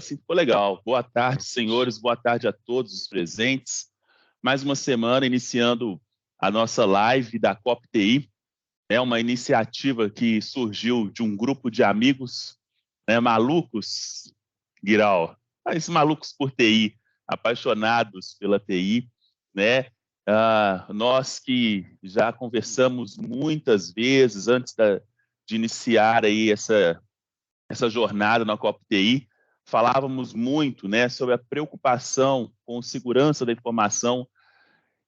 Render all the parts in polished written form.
Assim ficou legal. Boa tarde, senhores. Boa tarde a todos os presentes. Mais uma semana iniciando a nossa live da COP TI. É uma iniciativa que surgiu de um grupo de amigos, né, malucos, Guiral, mas malucos por TI, apaixonados pela TI, né? Nós que já conversamos muitas vezes antes de iniciar aí essa jornada na COP TI, falávamos muito, né, sobre a preocupação com segurança da informação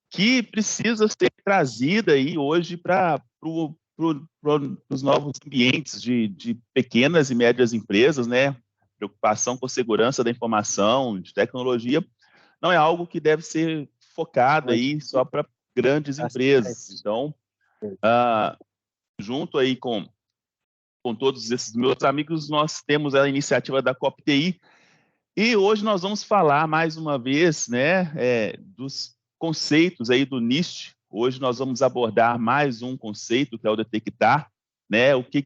que precisa ser trazida aí hoje para os novos ambientes de pequenas e médias empresas, né? Preocupação com segurança da informação, de tecnologia, não é algo que deve ser focado aí só para grandes empresas. Então, junto aí com todos esses meus amigos, nós temos a iniciativa da COP TI, e hoje nós vamos falar mais uma vez, né, dos conceitos aí do NIST. Hoje nós vamos abordar mais um conceito, que é o detectar, né? O que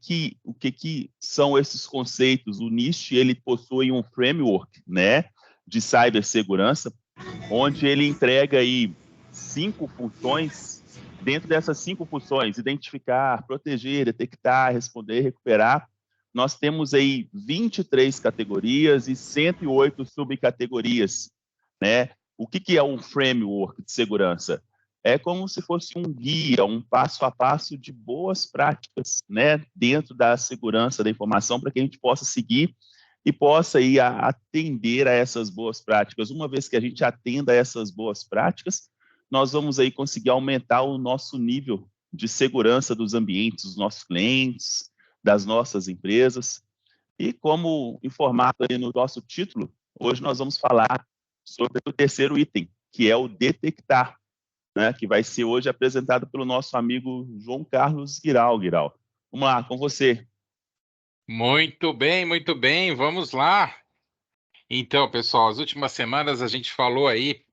são esses conceitos? O NIST, ele possui um framework, né, de cibersegurança, onde ele entrega aí 5 funções. Dentro dessas 5 funções, identificar, proteger, detectar, responder, recuperar, nós temos aí 23 categorias e 108 subcategorias, né? O que é um framework de segurança? É como se fosse um guia, um passo a passo de boas práticas, né, dentro da segurança da informação, para que a gente possa seguir e possa aí atender a essas boas práticas. Uma vez que a gente atenda a essas boas práticas, nós vamos aí conseguir aumentar o nosso nível de segurança dos ambientes, dos nossos clientes, das nossas empresas. E como informado aí no nosso título, hoje nós vamos falar sobre o terceiro item, que é o detectar, né, que vai ser hoje apresentado pelo nosso amigo João Carlos Guiral. Vamos lá, com você. Muito bem, vamos lá. Então, pessoal, as últimas semanas a gente falou aí,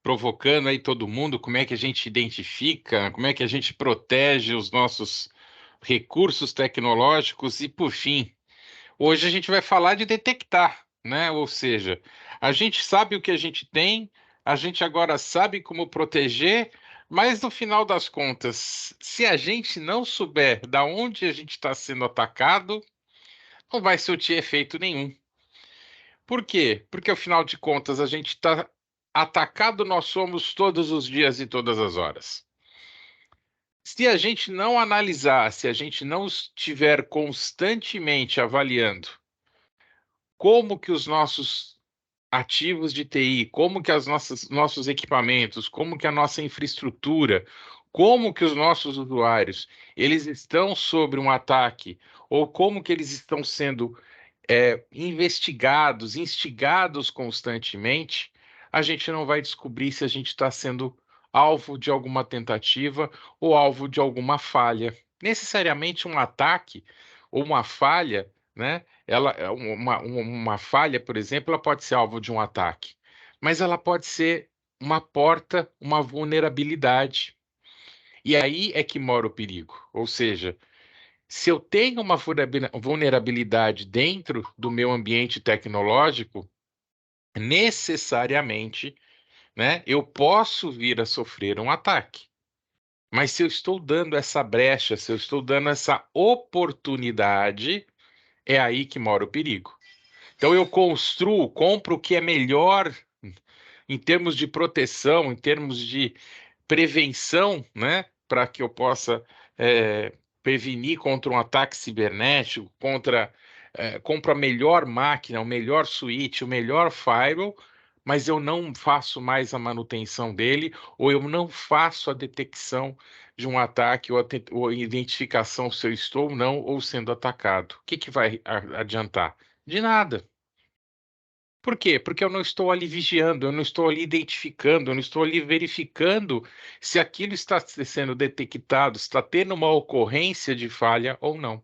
provocando aí todo mundo, como é que a gente identifica, como é que a gente protege os nossos recursos tecnológicos e, por fim, hoje a gente vai falar de detectar, né? Ou seja, a gente sabe o que a gente tem, a gente agora sabe como proteger, mas no final das contas, se a gente não souber da onde a gente está sendo atacado, não vai surtir efeito nenhum. Por quê? Porque, afinal de contas, a gente está atacado, nós somos todos os dias e todas as horas. Se a gente não analisar, se a gente não estiver constantemente avaliando como que os nossos ativos de TI, como que as nossos equipamentos, como que a nossa infraestrutura, como que os nossos usuários, eles estão sob um ataque, ou como que eles estão sendo investigados, instigados constantemente, a gente não vai descobrir se a gente está sendo alvo de alguma tentativa ou alvo de alguma falha. Necessariamente um ataque ou uma falha, né? Uma falha, por exemplo, ela pode ser alvo de um ataque, mas ela pode ser uma porta, uma vulnerabilidade. E aí é que mora o perigo. Ou seja, se eu tenho uma vulnerabilidade dentro do meu ambiente tecnológico, necessariamente, né, eu posso vir a sofrer um ataque. Mas se eu estou dando essa brecha, se eu estou dando essa oportunidade, é aí que mora o perigo. Então eu construo, compro o que é melhor em termos de proteção, em termos de prevenção, né, para que eu possa prevenir contra um ataque cibernético, compro a melhor máquina, o melhor switch, o melhor firewall, mas eu não faço mais a manutenção dele, ou eu não faço a detecção de um ataque ou a identificação se eu estou ou não ou sendo atacado. O que vai adiantar? De nada. Por quê? Porque eu não estou ali vigiando, eu não estou ali identificando, eu não estou ali verificando se aquilo está sendo detectado, está tendo uma ocorrência de falha ou não.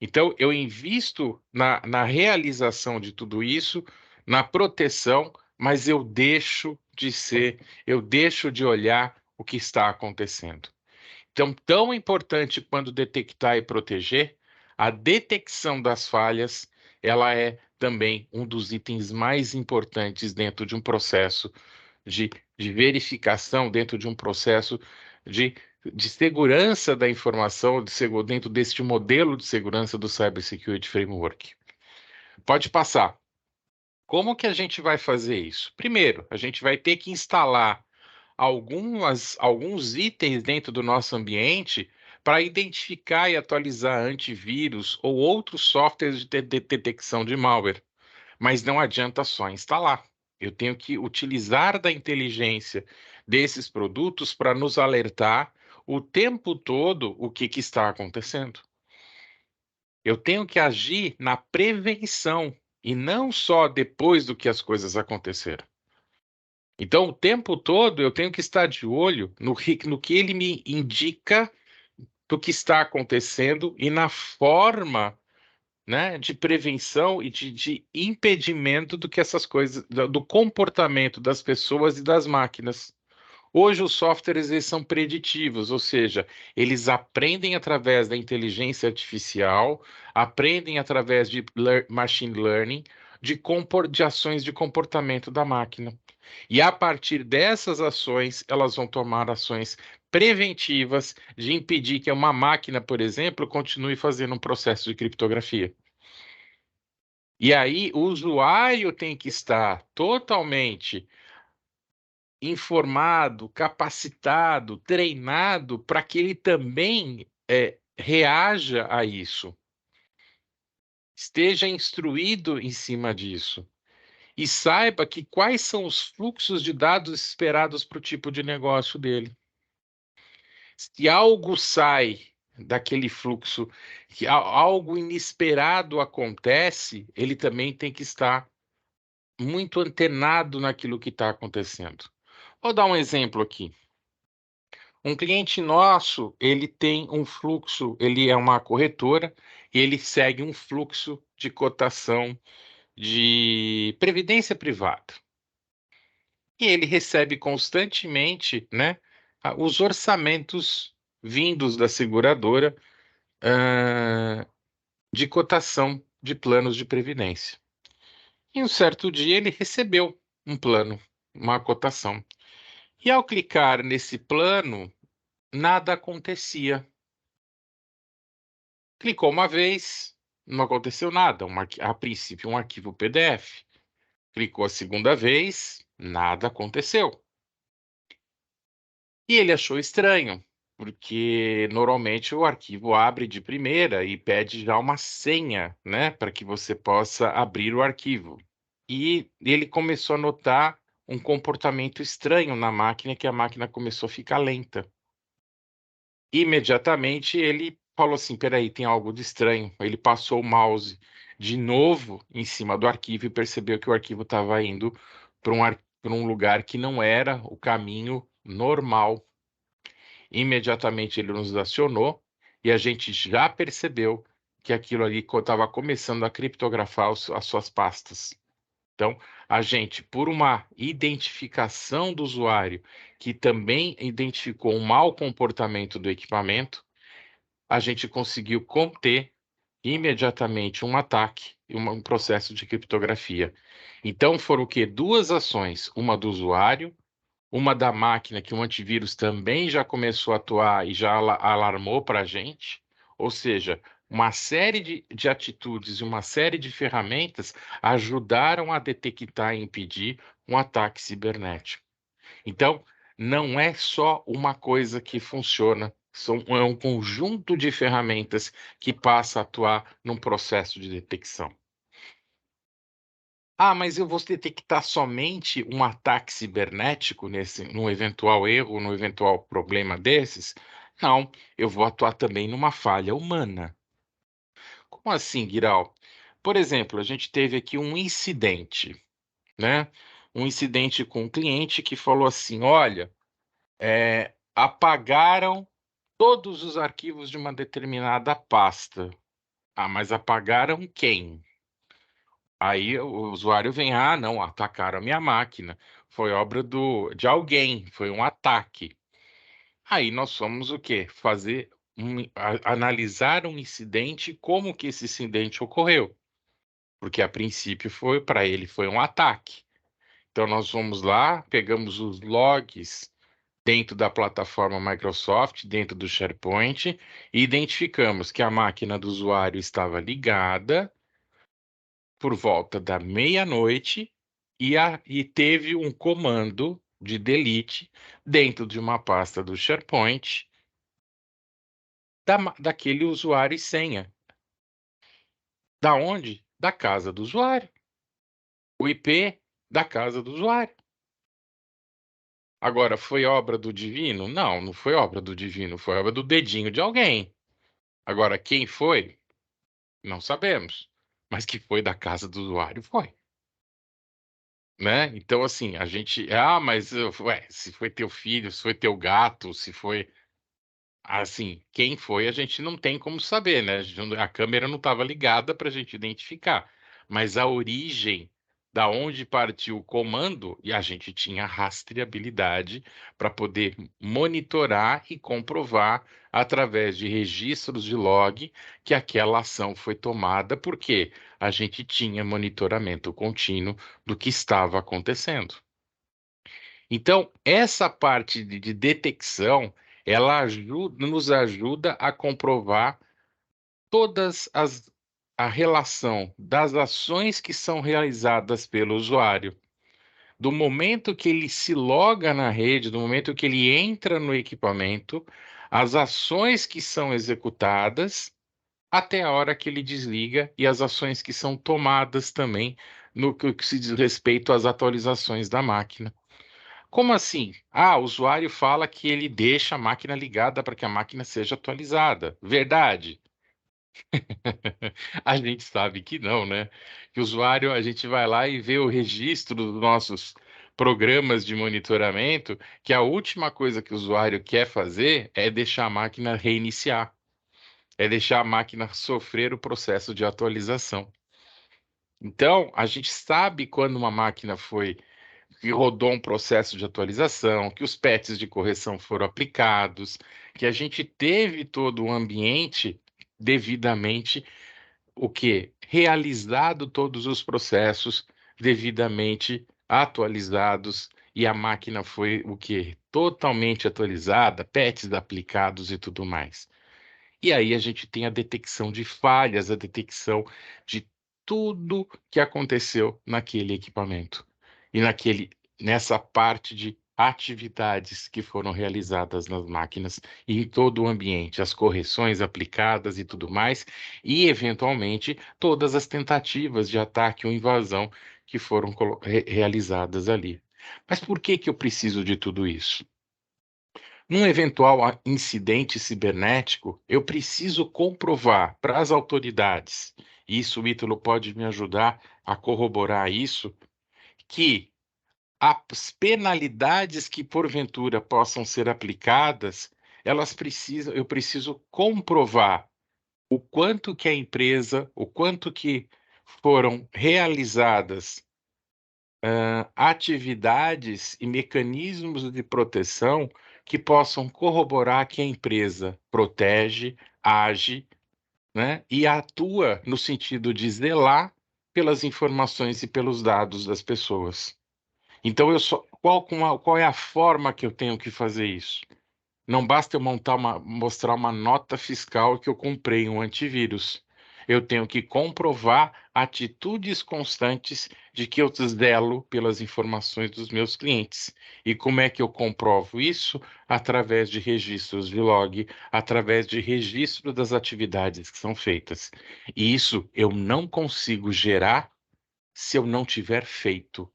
Então, eu invisto na realização de tudo isso, na proteção, mas eu deixo de olhar o que está acontecendo. Então, tão importante quanto detectar e proteger, a detecção das falhas, ela é também um dos itens mais importantes dentro de um processo de verificação, dentro de um processo de segurança da informação, dentro deste modelo de segurança do Cybersecurity Framework. Pode passar. Como que a gente vai fazer isso? Primeiro, a gente vai ter que instalar alguns itens dentro do nosso ambiente para identificar e atualizar antivírus ou outros softwares de detecção de malware. Mas não adianta só instalar. Eu tenho que utilizar da inteligência desses produtos para nos alertar o tempo todo o que está acontecendo. Eu tenho que agir na prevenção e não só depois do que as coisas aconteceram. Então, o tempo todo eu tenho que estar de olho no que ele me indica do que está acontecendo e na forma, né, de prevenção e de impedimento do que essas coisas, do comportamento das pessoas e das máquinas. Hoje os softwares eles são preditivos, ou seja, eles aprendem através da inteligência artificial, aprendem através de machine learning, de ações de comportamento da máquina. E a partir dessas ações, elas vão tomar ações preventivas de impedir que uma máquina, por exemplo, continue fazendo um processo de criptografia. E aí o usuário tem que estar totalmente informado, capacitado, treinado para que ele também reaja a isso, esteja instruído em cima disso e saiba que quais são os fluxos de dados esperados para o tipo de negócio dele. Se algo sai daquele fluxo, que algo inesperado acontece, ele também tem que estar muito antenado naquilo que está acontecendo. Vou dar um exemplo aqui. Um cliente nosso, ele tem um fluxo, ele é uma corretora e ele segue um fluxo de cotação de previdência privada. E ele recebe constantemente, né, os orçamentos vindos da seguradora, de cotação de planos de previdência. E um certo dia ele recebeu um plano, uma cotação. E ao clicar nesse plano, nada acontecia. Clicou uma vez, não aconteceu nada. A princípio, um arquivo PDF. Clicou a segunda vez, nada aconteceu. E ele achou estranho, porque normalmente o arquivo abre de primeira e pede já uma senha, né, para que você possa abrir o arquivo. E ele começou a notar um comportamento estranho na máquina, que a máquina começou a ficar lenta. Imediatamente ele falou assim: peraí, tem algo de estranho. Ele passou o mouse de novo em cima do arquivo e percebeu que o arquivo estava indo para um lugar que não era o caminho normal. Imediatamente ele nos acionou e a gente já percebeu que aquilo ali estava começando a criptografar as suas pastas. Então, a gente, por uma identificação do usuário, que também identificou um mau comportamento do equipamento, a gente conseguiu conter imediatamente um ataque e um processo de criptografia. Então, foram o quê? Duas ações, uma do usuário, uma da máquina, que o antivírus também já começou a atuar e já alarmou para a gente, ou seja, uma série de atitudes e uma série de ferramentas ajudaram a detectar e impedir um ataque cibernético. Então, não é só uma coisa que funciona, é um conjunto de ferramentas que passa a atuar num processo de detecção. Ah, mas eu vou detectar somente um ataque cibernético num eventual erro, num eventual problema desses? Não, eu vou atuar também numa falha humana. Como assim, Guiral? Por exemplo, a gente teve aqui um incidente, né? Um incidente com um cliente que falou assim: olha, apagaram todos os arquivos de uma determinada pasta. Ah, mas apagaram quem? Aí o usuário vem, ah, não, atacaram a minha máquina. Foi obra de alguém, foi um ataque. Aí nós fomos o quê? Analisar um incidente, como que esse incidente ocorreu. porque a princípio para ele foi um ataque. Então nós vamos lá, pegamos os logs dentro da plataforma Microsoft, dentro do SharePoint, e identificamos que a máquina do usuário estava ligada por volta da meia-noite e teve um comando de delete dentro de uma pasta do SharePoint daquele usuário e senha. Da onde? Da casa do usuário. O IP da casa do usuário. Agora, foi obra do divino? Não, não foi obra do divino, foi obra do dedinho de alguém. Agora, quem foi? Não sabemos. Mas que foi da casa do usuário, foi. Né? Então, assim, a gente. Ah, mas ué, se foi teu filho, se foi teu gato, se foi. Assim, quem foi, a gente não tem como saber, né? A câmera não estava ligada para a gente identificar. Mas a origem, da onde partiu o comando, e a gente tinha rastreabilidade para poder monitorar e comprovar através de registros de log que aquela ação foi tomada, porque a gente tinha monitoramento contínuo do que estava acontecendo. Então, essa parte de detecção, nos ajuda a comprovar todas a relação das ações que são realizadas pelo usuário, do momento que ele se loga na rede, do momento que ele entra no equipamento, as ações que são executadas, até a hora que ele desliga e as ações que são tomadas também no que se diz respeito às atualizações da máquina. Como assim? Ah, o usuário fala que ele deixa a máquina ligada para que a máquina seja atualizada. Verdade? A gente sabe que não, né? Que o usuário, a gente vai lá e vê o registro dos nossos programas de monitoramento, que a última coisa que o usuário quer fazer é deixar a máquina reiniciar, é deixar a máquina sofrer o processo de atualização. Então, a gente sabe quando uma máquina foi que rodou um processo de atualização, que os patches de correção foram aplicados, que a gente teve todo o ambiente devidamente o que realizado todos os processos devidamente atualizados e a máquina foi o que totalmente atualizada, patches aplicados e tudo mais. E aí a gente tem a detecção de falhas, a detecção de tudo que aconteceu naquele equipamento e nessa parte de atividades que foram realizadas nas máquinas e em todo o ambiente, as correções aplicadas e tudo mais, e eventualmente todas as tentativas de ataque ou invasão que foram realizadas ali. Mas por que que eu preciso de tudo isso? Num eventual incidente cibernético, eu preciso comprovar para as autoridades, e isso o Ítalo pode me ajudar a corroborar isso, que as penalidades que porventura possam ser aplicadas, eu preciso comprovar o quanto que a empresa, o quanto que foram realizadas atividades e mecanismos de proteção que possam corroborar que a empresa protege, age, né, e atua no sentido de zelar pelas informações e pelos dados das pessoas. Então, qual é a forma que eu tenho que fazer isso? Não basta eu mostrar uma nota fiscal que eu comprei um antivírus. Eu tenho que comprovar atitudes constantes de que eu zelo pelas informações dos meus clientes. E como é que eu comprovo isso? Através de registros de log, através de registro das atividades que são feitas. E isso eu não consigo gerar se eu não tiver feito.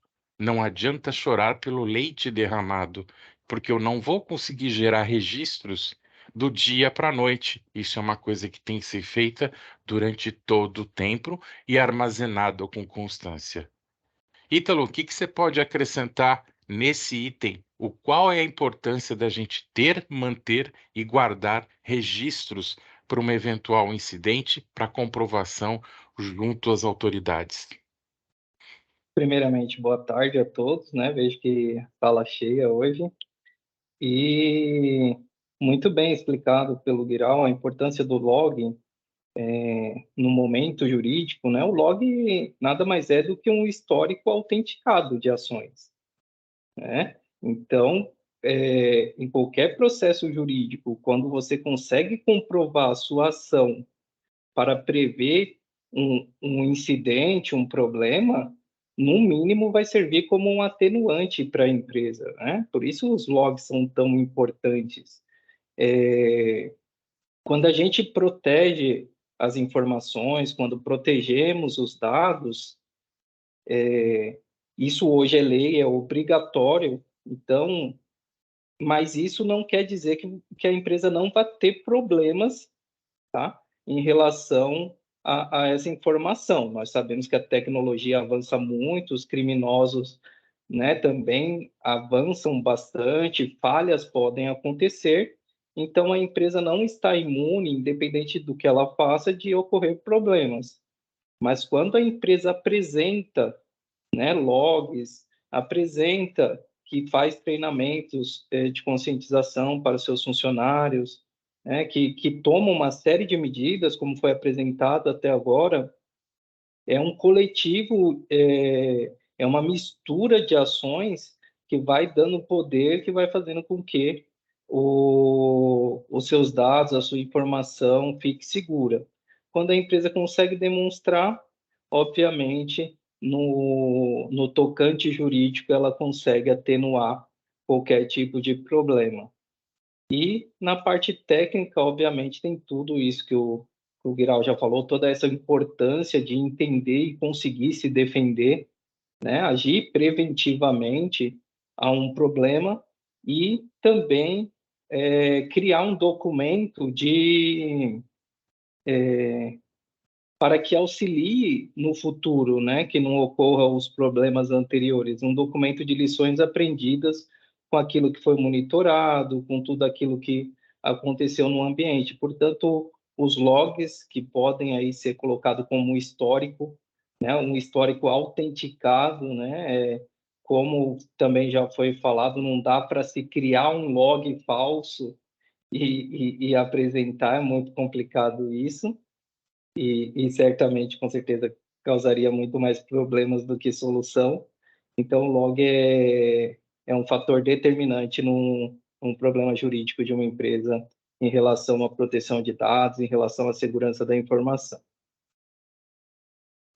Não adianta chorar pelo leite derramado, porque eu não vou conseguir gerar registros do dia para a noite. Isso é uma coisa que tem que ser feita durante todo o tempo e armazenado com constância. Ítalo, o que que você pode acrescentar nesse item? Qual é a importância da gente ter, manter e guardar registros para um eventual incidente para comprovação junto às autoridades? Primeiramente, boa tarde a todos, né? Vejo que sala cheia hoje. E muito bem explicado pelo Guiral a importância do log no momento jurídico, né, o log nada mais é do que um histórico autenticado de ações, né? Então, em qualquer processo jurídico, quando você consegue comprovar a sua ação para prever um incidente, um problema, no mínimo vai servir como um atenuante para a empresa, né? Por isso os logs são tão importantes. Quando a gente protege as informações, quando protegemos os dados, isso hoje é lei, é obrigatório, então, mas isso não quer dizer que a empresa não vai ter problemas, tá, em relação a essa informação. Nós sabemos que a tecnologia avança muito, os criminosos, né, também avançam bastante, falhas podem acontecer, então a empresa não está imune, independente do que ela faça, de ocorrer problemas. Mas quando a empresa apresenta, né, logs, apresenta que faz treinamentos de conscientização para os seus funcionários, né, que toma uma série de medidas, como foi apresentado até agora, é um coletivo, é uma mistura de ações que vai dando poder, que vai fazendo com que os seus dados, a sua informação fique segura. Quando a empresa consegue demonstrar, obviamente, no tocante jurídico, ela consegue atenuar qualquer tipo de problema. E na parte técnica, obviamente, tem tudo isso que o Guiral já falou, toda essa importância de entender e conseguir se defender, né? Agir preventivamente a um problema e também criar um documento para que auxilie no futuro, né? Que não ocorram os problemas anteriores. Um documento de lições aprendidas com aquilo que foi monitorado, com tudo aquilo que aconteceu no ambiente. Portanto, os logs que podem aí ser colocados como histórico, né, um histórico autenticado, né, como também já foi falado, não dá para se criar um log falso e apresentar, é muito complicado isso, e certamente, com certeza, causaria muito mais problemas do que solução. Então, o log é um fator determinante num problema jurídico de uma empresa em relação à proteção de dados, em relação à segurança da informação.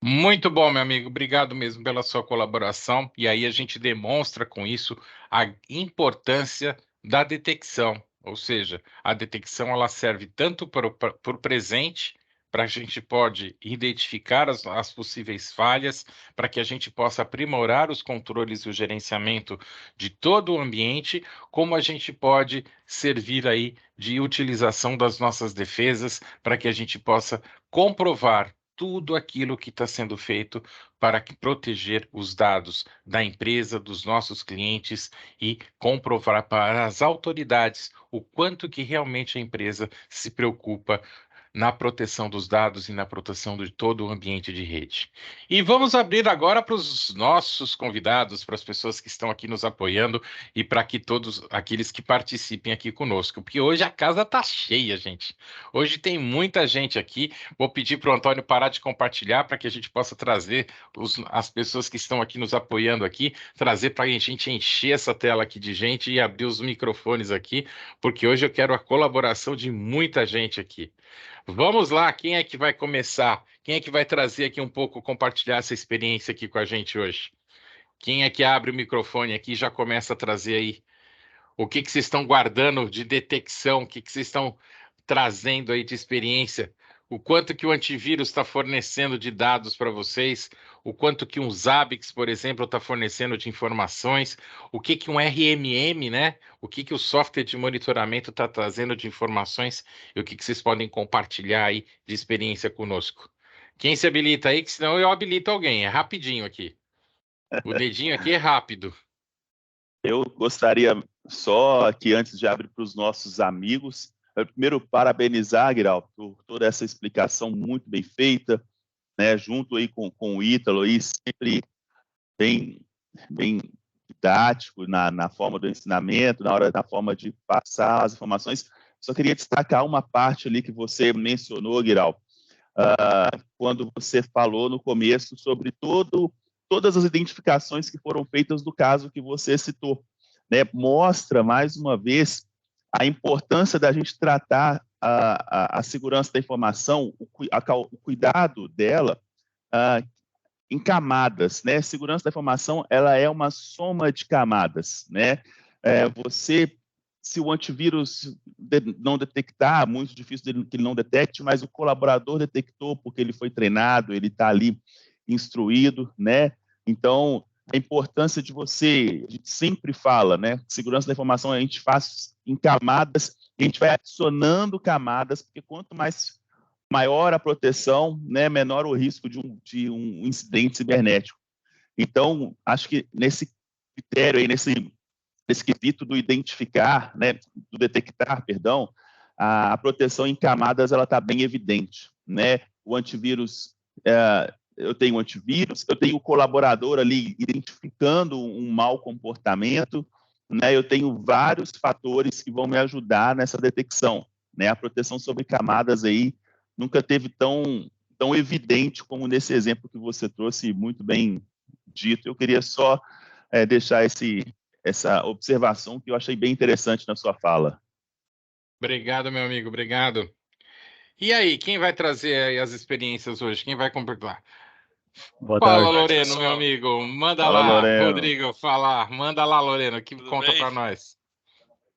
Muito bom, meu amigo. Obrigado mesmo pela sua colaboração. E aí a gente demonstra com isso a importância da detecção. Ou seja, a detecção ela serve tanto para o presente, para a gente pode identificar as possíveis falhas, para que a gente possa aprimorar os controles e o gerenciamento de todo o ambiente, como a gente pode servir aí de utilização das nossas defesas, para que a gente possa comprovar tudo aquilo que está sendo feito para proteger os dados da empresa, dos nossos clientes e comprovar para as autoridades o quanto que realmente a empresa se preocupa na proteção dos dados e na proteção de todo o ambiente de rede. E vamos abrir agora para os nossos convidados, para as pessoas que estão aqui nos apoiando e para que todos aqueles que participem aqui conosco, porque hoje a casa está cheia, gente. Hoje tem muita gente aqui. Vou pedir para o Antônio parar de compartilhar para que a gente possa trazer as pessoas que estão aqui nos apoiando aqui, trazer para a gente encher essa tela aqui de gente e abrir os microfones aqui, porque hoje eu quero a colaboração de muita gente aqui. Vamos lá, quem é que vai começar? Quem é que vai trazer aqui um pouco, compartilhar essa experiência aqui com a gente hoje? Quem é que abre o microfone aqui e já começa a trazer aí? O que vocês estão guardando de detecção? O que vocês estão trazendo aí de experiência? O quanto que o antivírus está fornecendo de dados para vocês? O quanto que um Zabbix, por exemplo, está fornecendo de informações? O que um RMM, né? O que o software de monitoramento está trazendo de informações? E o que vocês podem compartilhar aí de experiência conosco? Quem se habilita aí? Que senão eu habilito alguém. É rapidinho aqui. O dedinho aqui é rápido. Eu gostaria só que, antes de abrir para os nossos amigos, primeiro parabenizar, Guiral, por toda essa explicação muito bem feita, né, junto aí com o Ítalo, aí, sempre bem didático na forma do ensinamento, na forma de passar as informações. Só queria destacar uma parte ali que você mencionou, Guiral, quando você falou no começo sobre todas as identificações que foram feitas do caso que você citou, né? Mostra, mais uma vez, a importância da gente tratar a segurança da informação, o cuidado dela em camadas, né? Segurança da informação, ela é uma soma de camadas, né? Se o antivírus não detectar, muito difícil que ele não detecte, mas o colaborador detectou porque ele foi treinado, ele está ali instruído, né? Então, a importância de a gente sempre fala, né? Segurança da informação a gente faz em camadas, e a gente vai adicionando camadas, porque quanto maior a proteção, né, menor o risco de um incidente cibernético. Então, acho que nesse critério aí, nesse quesito do identificar, né, do detectar, perdão, a proteção em camadas ela está bem evidente, né? O antivírus, eu tenho antivírus, eu tenho o colaborador ali identificando um mau comportamento, né? Eu tenho vários fatores que vão me ajudar nessa detecção, né? A proteção sobre camadas aí nunca teve tão evidente como nesse exemplo que você trouxe, muito bem dito. Eu queria só deixar essa observação que eu achei bem interessante na sua fala. Obrigado, meu amigo, obrigado. E aí, quem vai trazer aí as experiências hoje? Quem vai completar? Boa Fala, tarde. Loreno, meu amigo. Manda Fala, lá, Loreno. Rodrigo, falar. Manda lá, Loreno, que Tudo conta bem? para nós.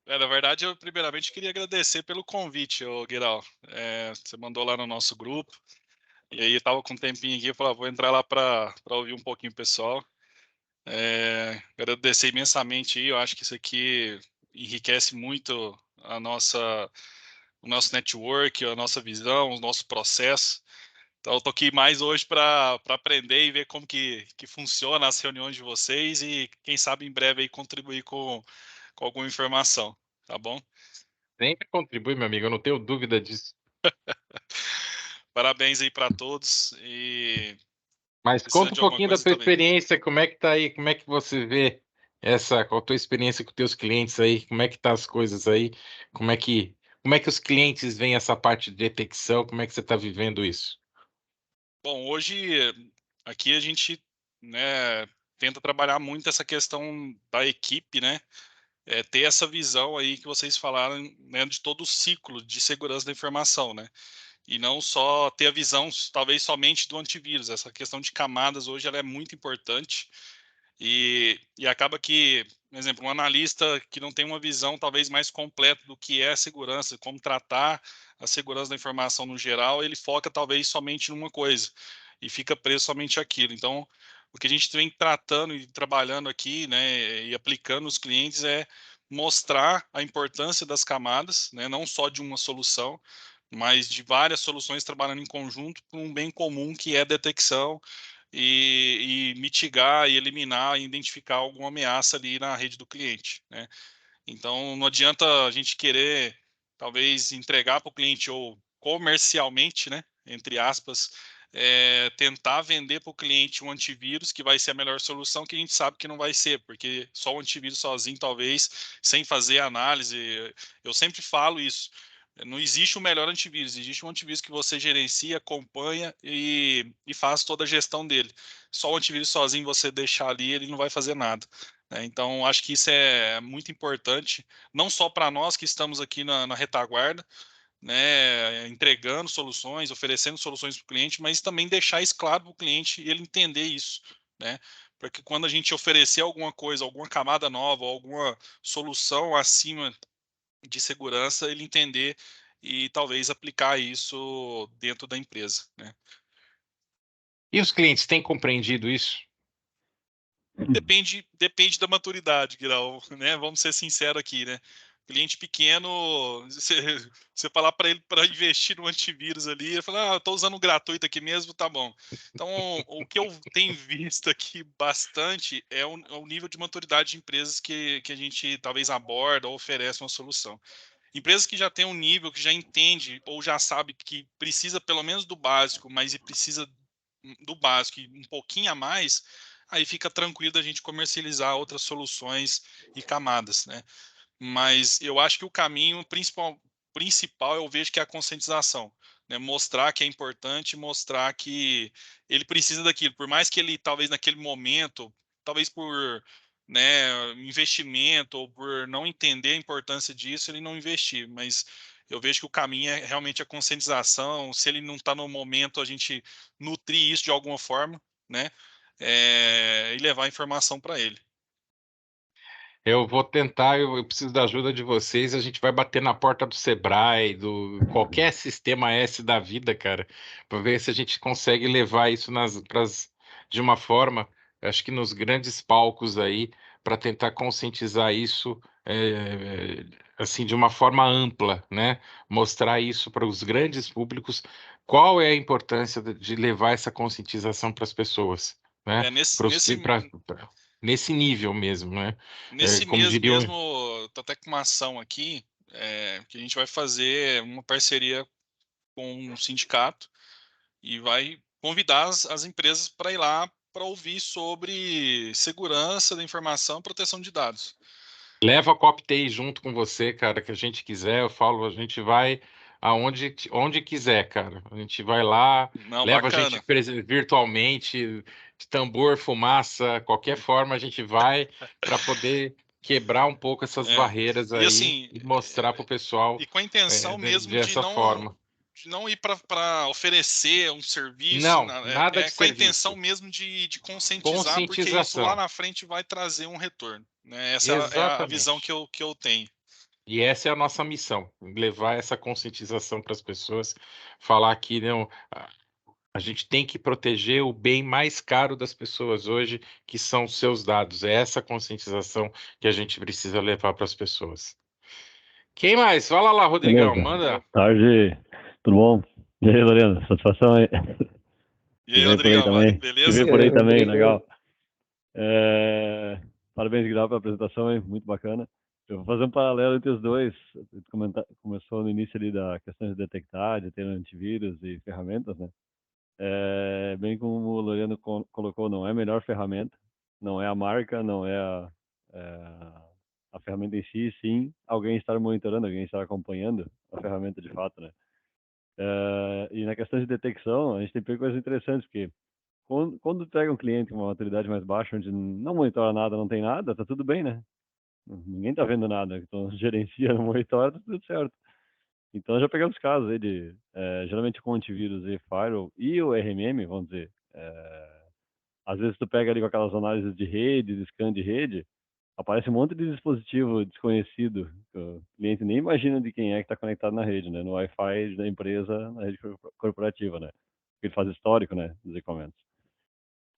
Na verdade, eu primeiramente queria agradecer pelo convite, Guiral. Você mandou lá no nosso grupo, e aí eu tava com um tempinho aqui, eu falei, vou entrar lá para ouvir um pouquinho o pessoal. Agradecer imensamente aí, eu acho que isso aqui enriquece muito o nosso network, a nossa visão, o nosso processo. Então, eu tô aqui mais hoje para aprender e ver como que funciona as reuniões de vocês e, quem sabe, em breve aí contribuir com alguma informação, tá bom? Sempre contribui, meu amigo, eu não tenho dúvida disso. Parabéns aí para todos e Mas precisa conta um de alguma pouquinho da coisa tua também. experiência, como é que tá aí, como é que você vê qual a tua experiência com teus clientes aí, como é que tá as coisas aí, como é que os clientes veem essa parte de detecção, como é que você está vivendo isso? Bom, hoje aqui a gente, né, tenta trabalhar muito essa questão da equipe, né? Ter essa visão aí que vocês falaram, né, de todo o ciclo de segurança da informação, né? E não só ter a visão, talvez somente do antivírus. Essa questão de camadas hoje ela é muito importante e acaba que, por exemplo, um analista que não tem uma visão talvez mais completa do que é a segurança, como tratar a segurança da informação no geral, ele foca talvez somente numa coisa e fica preso somente àquilo. Então, o que a gente vem tratando e trabalhando aqui, né, e aplicando nos clientes é mostrar a importância das camadas, né, não só de uma solução, mas de várias soluções trabalhando em conjunto para um bem comum que é detecção e mitigar e eliminar e identificar alguma ameaça ali na rede do cliente, né? Então, não adianta a gente querer, talvez, entregar para o cliente ou comercialmente, né, entre aspas, tentar vender para o cliente um antivírus que vai ser a melhor solução, que a gente sabe que não vai ser, porque só o antivírus sozinho, talvez, sem fazer análise, eu sempre falo isso, não existe o melhor antivírus, existe um antivírus que você gerencia, acompanha e faz toda a gestão dele. Só o antivírus sozinho você deixar ali, ele não vai fazer nada. Então, acho que isso é muito importante, não só para nós que estamos aqui na retaguarda, né, entregando soluções, oferecendo soluções para o cliente, mas também deixar isso claro para o cliente e ele entender isso, né? Porque quando a gente oferecer alguma coisa, alguma camada nova, alguma solução acima de segurança, ele entender e talvez aplicar isso dentro da empresa, né? E os clientes têm compreendido isso? Depende da maturidade, Guilherme, né? Vamos ser sinceros aqui, né? Cliente pequeno, você falar para ele para investir no antivírus ali, ele fala, eu estou usando gratuito aqui mesmo, tá bom. Então, o que eu tenho visto aqui bastante é o nível de maturidade de empresas que a gente talvez aborda ou oferece uma solução. Empresas que já têm um nível, que já entende ou já sabe que precisa pelo menos do básico, mas precisa do básico e um pouquinho a mais, aí fica tranquilo da gente comercializar outras soluções e camadas, né? Mas eu acho que o caminho principal principal eu vejo que é a conscientização, né? Mostrar que é importante, mostrar que ele precisa daquilo, por mais que ele talvez naquele momento, talvez por, né, investimento ou por não entender a importância disso, ele não investir, mas eu vejo que o caminho é realmente a conscientização. Se ele não está no momento, a gente nutrir isso de alguma forma, né? E levar a informação para ele. Eu vou tentar, eu preciso da ajuda de vocês. A gente vai bater na porta do Sebrae, do qualquer sistema S da vida, cara, para ver se a gente consegue levar isso de uma forma, acho que nos grandes palcos aí, para tentar conscientizar isso, assim, de uma forma ampla, né? Mostrar isso para os grandes públicos, qual é a importância de levar essa conscientização para as pessoas, né? Nesse nível mesmo, né? Nesse Como mês diriam, mesmo, tô até com uma ação aqui, que a gente vai fazer uma parceria com um sindicato e vai convidar as empresas para ir lá para ouvir sobre segurança da informação e proteção de dados. leva a Coptei junto com você, cara, que a gente quiser. Eu falo, a gente vai onde quiser, cara. A gente vai lá, Não, leva a gente bacana. virtualmente, de tambor, fumaça, qualquer forma a gente vai para poder quebrar um pouco essas barreiras E aí assim, e mostrar para o pessoal e com a intenção mesmo dessa forma. de não ir para oferecer um serviço, Não, nada de com a intenção serviço. mesmo de conscientizar, porque isso lá Conscientização. na frente vai trazer um retorno, né? Essa é a visão Exatamente. que eu tenho. E essa é a nossa missão, levar essa conscientização para as pessoas, falar que não, a gente tem que proteger o bem mais caro das pessoas hoje, que são os seus dados. É essa conscientização que a gente precisa levar para as pessoas. Quem mais? Fala lá, Rodrigão, Beleza. manda. Tarde, tudo bom? E aí, Lorena, satisfação aí. E aí, Te ver por aí Rodrigão, também. Te beleza? ver por aí também, Rodrigo. legal. Parabéns, Guilherme, pela apresentação aí, muito bacana. Eu vou fazer um paralelo entre os dois. Começou no início ali da questão de detectar, de ter antivírus e ferramentas, né? Bem como o Lorena colocou, não é a melhor ferramenta, não é a marca, não é a ferramenta em si, sim alguém estar monitorando, alguém estar acompanhando a ferramenta de fato, né? E na questão de detecção, a gente tem pego coisas interessantes, porque quando pega um cliente com uma maturidade mais baixa, onde não monitora nada, não tem nada, tá tudo bem, né? Ninguém tá vendo nada, então gerencia, não monitora, tá tudo certo. Então já pegamos casos aí de, geralmente com antivírus e firewall e o RMM, vamos dizer, às vezes tu pega ali com aquelas análises de rede, de scan de rede, aparece um monte de dispositivo desconhecido, que o cliente nem imagina de quem é que está conectado na rede, né? No Wi-Fi da empresa, na rede corporativa, né? Ele faz histórico, né? Dos equipamentos.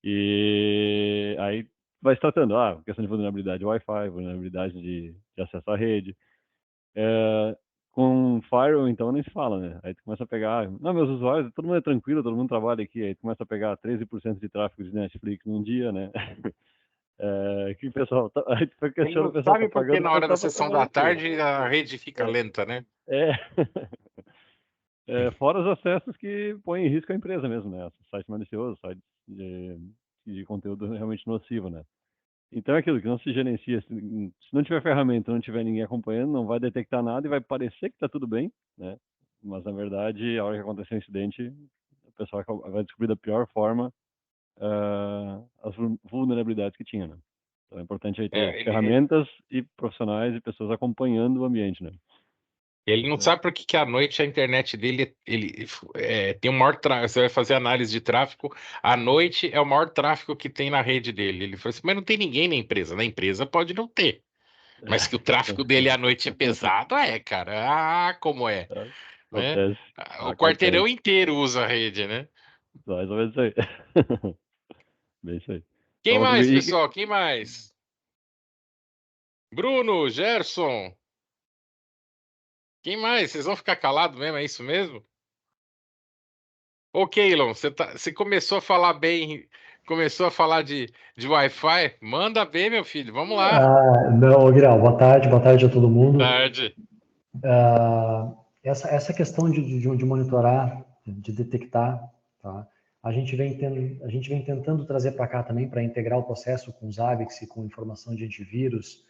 E aí vai se tratando, questão de vulnerabilidade Wi-Fi, vulnerabilidade de acesso à rede. Com Firewall, então, nem se fala, né? Aí tu começa a pegar, não, meus usuários, todo mundo é tranquilo, todo mundo trabalha aqui, aí tu começa a pegar 13% de tráfego de Netflix num dia, né? Que o pessoal, aí tu fica questionando, o pessoal Sabe tá por que pagando na o hora da pessoal pra sessão da trabalhar aqui. tarde a rede fica lenta, né? É. Fora os acessos que põem em risco a empresa mesmo, né? Sites maliciosos, sites de conteúdo realmente nocivo, né? Então é aquilo que não se gerencia. Se não tiver ferramenta, não tiver ninguém acompanhando, não vai detectar nada e vai parecer que está tudo bem, né? Mas na verdade, a hora que acontecer um incidente, o pessoal vai descobrir da pior forma as vulnerabilidades que tinha, né? Então é importante aí ter ferramentas e profissionais e pessoas acompanhando o ambiente, né? Ele não sabe por que à noite a internet dele tem o maior tráfego. Você vai fazer análise de tráfego, à noite é o maior tráfego que tem na rede dele. Ele falou assim, mas não tem ninguém na empresa. Na empresa pode não ter. Mas que o tráfego dele à noite é pesado, cara. Como é, né? Acontece. O quarteirão inteiro usa a rede, né? Mais ou menos isso aí. Bem isso aí. Quem Então, mais, Rodrigo, pessoal? Quem mais? Bruno, Gerson. Quem mais? Vocês vão ficar calados mesmo? É isso mesmo? Ô, Keilon, você começou a falar bem, começou a falar de Wi-Fi? Manda bem, meu filho, vamos lá. Não, Guilherme, boa tarde a todo mundo. Tarde. Essa questão de monitorar, de detectar, tá? A gente vem tentando trazer para cá também para integrar o processo com os AVIX e com informação de antivírus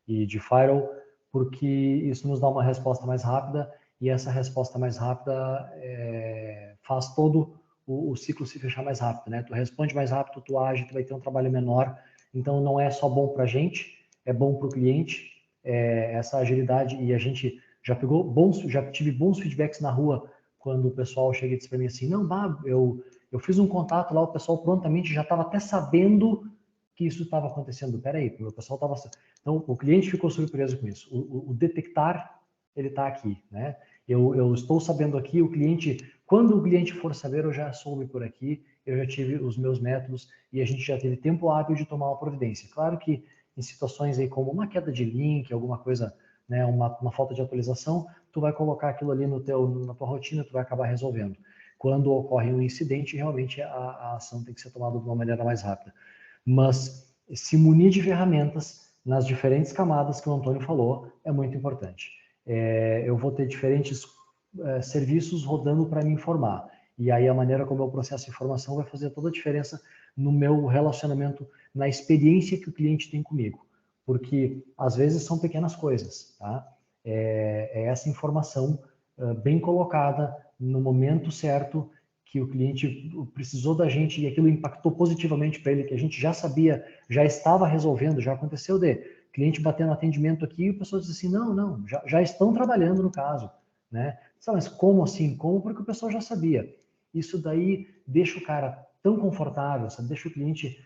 e de firewall, porque isso nos dá uma resposta mais rápida e essa resposta mais rápida faz todo o ciclo se fechar mais rápido, né? Tu responde mais rápido, tu age, tu vai ter um trabalho menor, então não é só bom para a gente, é bom para o cliente, essa agilidade, e a gente já tive bons feedbacks na rua, quando o pessoal chega e diz para mim assim, não, eu fiz um contato lá, o pessoal prontamente já estava até sabendo que isso estava acontecendo. Peraí, o pessoal estava... Então, o cliente ficou surpreso com isso. O detectar, ele está aqui, né? Eu estou sabendo aqui, quando o cliente for saber, eu já soube por aqui, eu já tive os meus métodos e a gente já teve tempo hábil de tomar uma providência. Claro que em situações aí como uma queda de link, alguma coisa, né, uma falta de atualização, tu vai colocar aquilo ali na tua rotina, tu vai acabar resolvendo. Quando ocorre um incidente, realmente a ação tem que ser tomada de uma maneira mais rápida. Mas se munir de ferramentas nas diferentes camadas que o Antônio falou é muito importante. Eu vou ter diferentes serviços rodando para me informar. E aí a maneira como eu processo a informação vai fazer toda a diferença no meu relacionamento, na experiência que o cliente tem comigo. Porque às vezes são pequenas coisas, tá? É essa informação bem colocada no momento certo, que o cliente precisou da gente e aquilo impactou positivamente para ele, que a gente já sabia, já estava resolvendo, já aconteceu de cliente batendo atendimento aqui e o pessoal diz assim, não, já estão trabalhando no caso, né? Mas como assim? Como? Porque o pessoal já sabia. Isso daí deixa o cara tão confortável, sabe? Deixa o cliente,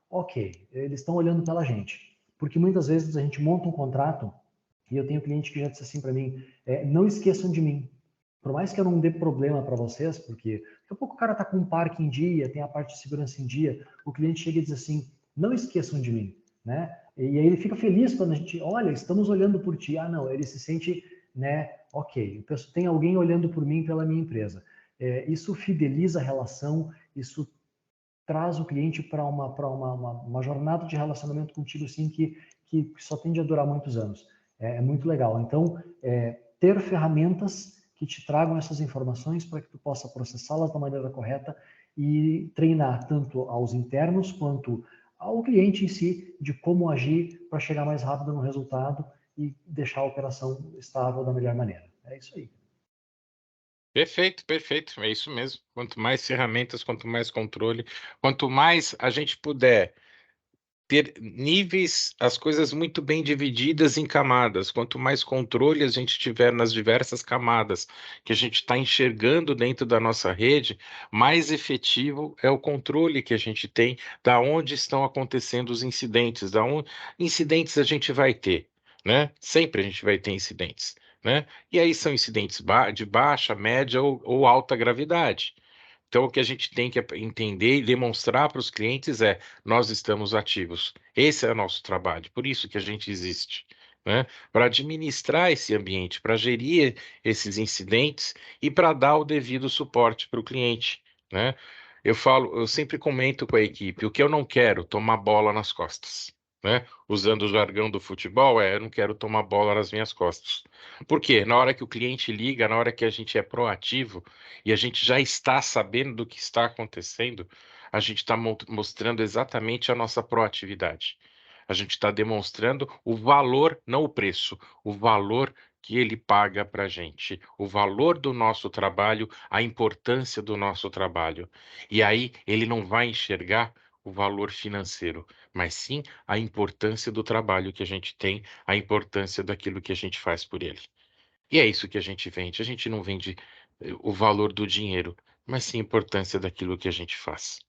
ok, eles estão olhando pela gente. Porque muitas vezes a gente monta um contrato e eu tenho cliente que já disse assim para mim, não esqueçam de mim. Por mais que eu não dê problema para vocês, porque daqui a pouco o cara está com um parque em dia, tem a parte de segurança em dia, o cliente chega e diz assim, não esqueçam de mim, né? E aí ele fica feliz quando a gente, olha, estamos olhando por ti. Não, ele se sente, né, ok, tem alguém olhando por mim, pela minha empresa. Isso fideliza a relação, isso traz o cliente para uma jornada de relacionamento contigo, assim, que só tende a durar muitos anos. É muito legal. Então, ter ferramentas que te tragam essas informações para que tu possa processá-las da maneira correta e treinar tanto aos internos quanto ao cliente em si de como agir para chegar mais rápido no resultado e deixar a operação estável da melhor maneira. É isso aí. Perfeito, perfeito. É isso mesmo. Quanto mais ferramentas, quanto mais controle, quanto mais a gente puder ter níveis, as coisas muito bem divididas em camadas. Quanto mais controle a gente tiver nas diversas camadas que a gente está enxergando dentro da nossa rede, mais efetivo é o controle que a gente tem da onde estão acontecendo os incidentes, incidentes a gente vai ter, né? Sempre a gente vai ter incidentes, né? E aí são incidentes de baixa, média ou alta gravidade. Então, o que a gente tem que entender e demonstrar para os clientes é: nós estamos ativos. Esse é o nosso trabalho, por isso que a gente existe, né? Para administrar esse ambiente, para gerir esses incidentes e para dar o devido suporte para o cliente, né? Eu sempre comento com a equipe: o que eu não quero, tomar bola nas costas. Né? Usando o jargão do futebol, eu não quero tomar bola nas minhas costas. Por quê? Na hora que o cliente liga, na hora que a gente é proativo e a gente já está sabendo do que está acontecendo, a gente está mostrando exatamente a nossa proatividade. A gente está demonstrando o valor, não o preço, o valor que ele paga para a gente, o valor do nosso trabalho, a importância do nosso trabalho. E aí ele não vai enxergar o valor financeiro, mas sim a importância do trabalho que a gente tem, a importância daquilo que a gente faz por ele. E é isso que a gente vende. A gente não vende o valor do dinheiro, mas sim a importância daquilo que a gente faz.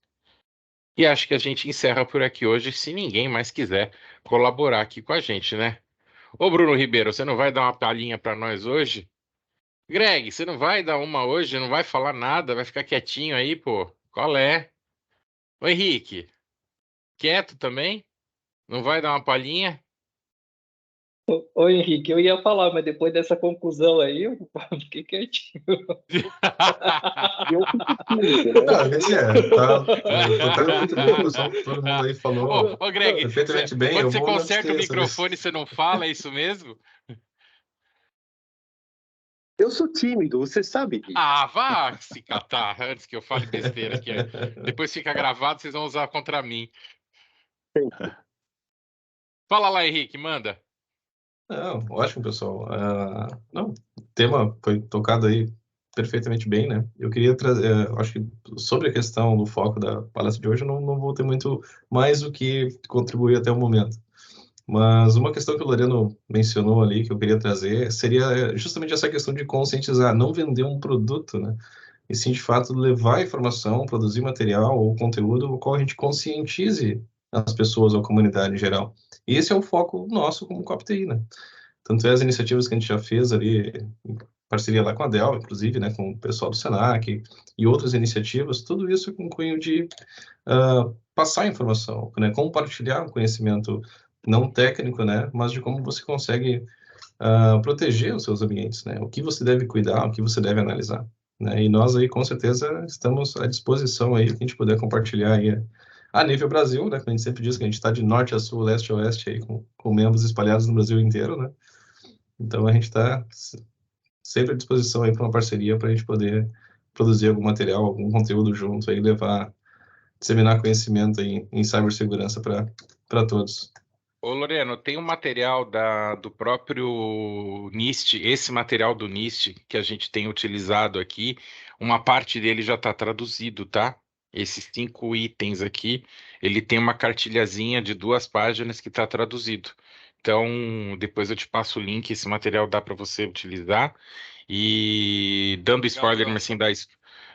E acho que a gente encerra por aqui hoje, se ninguém mais quiser colaborar aqui com a gente, né? Ô Bruno Ribeiro, você não vai dar uma palhinha para nós hoje? Greg, você não vai dar uma hoje? Não vai falar nada? Vai ficar quietinho aí, pô? Qual é? Ô Henrique, quieto também? Não vai dar uma palhinha? Ô, Henrique, eu ia falar, mas depois dessa conclusão aí, eu fiquei quietinho. Eu fico tímido, né? Tá, quer dizer, tá muito bem a conclusão que todo mundo aí falou Ô Greg, perfeitamente bem. quando Eu você vou na conserta o dessa vez. microfone, você não fala, é isso mesmo? Eu sou tímido, você sabe disso. Ah, vá se catar antes que eu fale besteira aqui. Depois fica gravado, vocês vão usar contra mim. Fala lá, Henrique, manda. Não, ótimo, pessoal. Não, o tema foi tocado aí perfeitamente bem, né? Eu queria trazer, acho que sobre a questão do foco da palestra de hoje, eu não vou ter muito mais o que contribuir até o momento. Mas uma questão que o Loreno mencionou ali, que eu queria trazer, seria justamente essa questão de conscientizar, não vender um produto, né? E sim, de fato, levar a informação, produzir material ou conteúdo no qual a gente conscientize as pessoas ou a comunidade em geral. E esse é o foco nosso como CopTI, né? Tanto é as iniciativas que a gente já fez ali, em parceria lá com a Dell, inclusive, né, com o pessoal do Senac e outras iniciativas, tudo isso com cunho de passar informação, né, compartilhar um conhecimento não técnico, né, mas de como você consegue proteger os seus ambientes, né, o que você deve cuidar, o que você deve analisar, né, e nós aí com certeza estamos à disposição aí, que a gente puder compartilhar aí a nível Brasil, né, como a gente sempre diz que a gente está de norte a sul, leste a oeste aí, com membros espalhados no Brasil inteiro, né, então a gente está sempre à disposição aí para uma parceria para a gente poder produzir algum material, algum conteúdo junto aí, disseminar conhecimento em cibersegurança para todos. Ô, Loreno, tem um material do próprio NIST, esse material do NIST que a gente tem utilizado aqui, uma parte dele já está traduzido, tá? Esses 5 itens aqui, ele tem uma cartilhazinha de 2 páginas que está traduzido. Então, depois eu te passo o link, esse material dá para você utilizar. E dando spoiler, mas sem dar,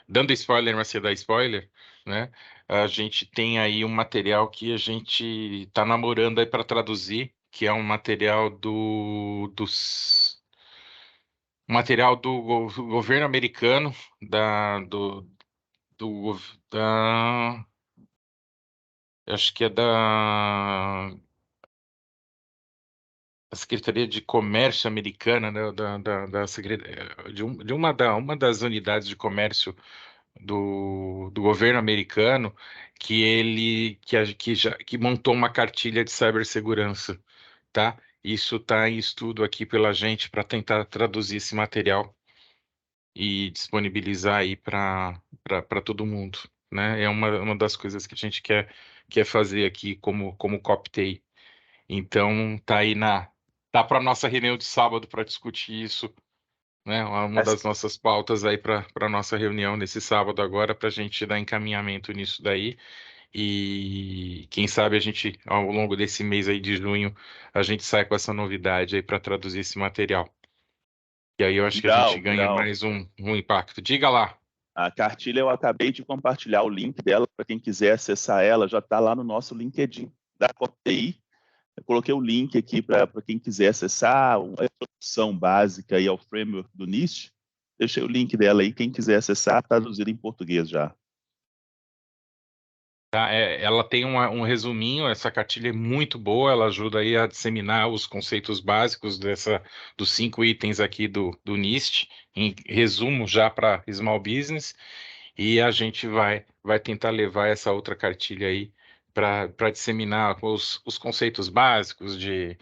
dando spoiler, mas sem dar spoiler, né? A gente tem aí um material que a gente está namorando aí para traduzir, que é um material do governo americano, da, acho que é da Secretaria de Comércio americana, né, uma das unidades de comércio do governo americano, que montou uma cartilha de cibersegurança, tá? Isso está em estudo aqui pela gente para tentar traduzir esse material e disponibilizar aí para todo mundo, né? É uma das coisas que a gente quer fazer aqui como CopTI. Então tá para nossa reunião de sábado para discutir isso, né? Uma das nossas pautas aí para a nossa reunião nesse sábado agora, para a gente dar encaminhamento nisso daí. E quem sabe a gente, ao longo desse mês aí de junho, a gente sai com essa novidade aí para traduzir esse material. E aí eu acho que a gente ganha mais um impacto. Diga lá. A cartilha eu acabei de compartilhar o link dela para quem quiser acessar ela, já está lá no nosso LinkedIn da CopTI. Eu coloquei o link aqui para quem quiser acessar, uma introdução básica aí ao framework do NIST. Deixei o link dela aí, quem quiser acessar, traduzido em português já. Tá, ela tem um resuminho, essa cartilha é muito boa, ela ajuda aí a disseminar os conceitos básicos dos 5 itens aqui do NIST, em resumo já para Small Business, e a gente vai tentar levar essa outra cartilha aí para disseminar os conceitos básicos de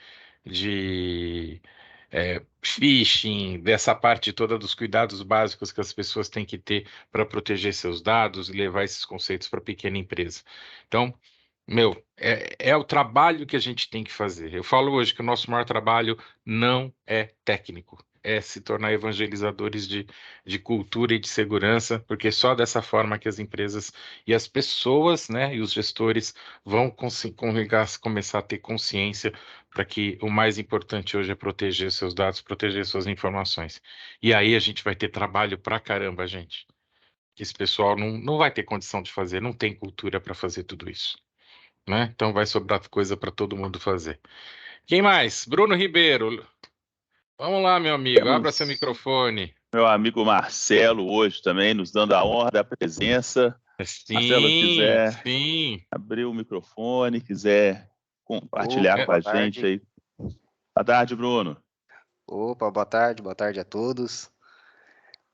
phishing, dessa parte toda dos cuidados básicos que as pessoas têm que ter para proteger seus dados e levar esses conceitos para a pequena empresa. Então, é o trabalho que a gente tem que fazer. Eu falo hoje que o nosso maior trabalho não é técnico, é se tornar evangelizadores de cultura e de segurança, porque só dessa forma que as empresas e as pessoas, né, e os gestores vão começar a ter consciência para que o mais importante hoje é proteger seus dados, proteger suas informações. E aí a gente vai ter trabalho pra caramba, gente. Que esse pessoal não vai ter condição de fazer, não tem cultura para fazer tudo isso, né? Então vai sobrar coisa para todo mundo fazer. Quem mais? Bruno Ribeiro. Vamos lá, meu amigo, abra seu microfone. Meu amigo Marcelo hoje também nos dando a honra da presença. Sim, Marcelo, quiser sim. abrir o microfone, quiser compartilhar com a gente aí. Boa tarde, Bruno. Opa, boa tarde a todos.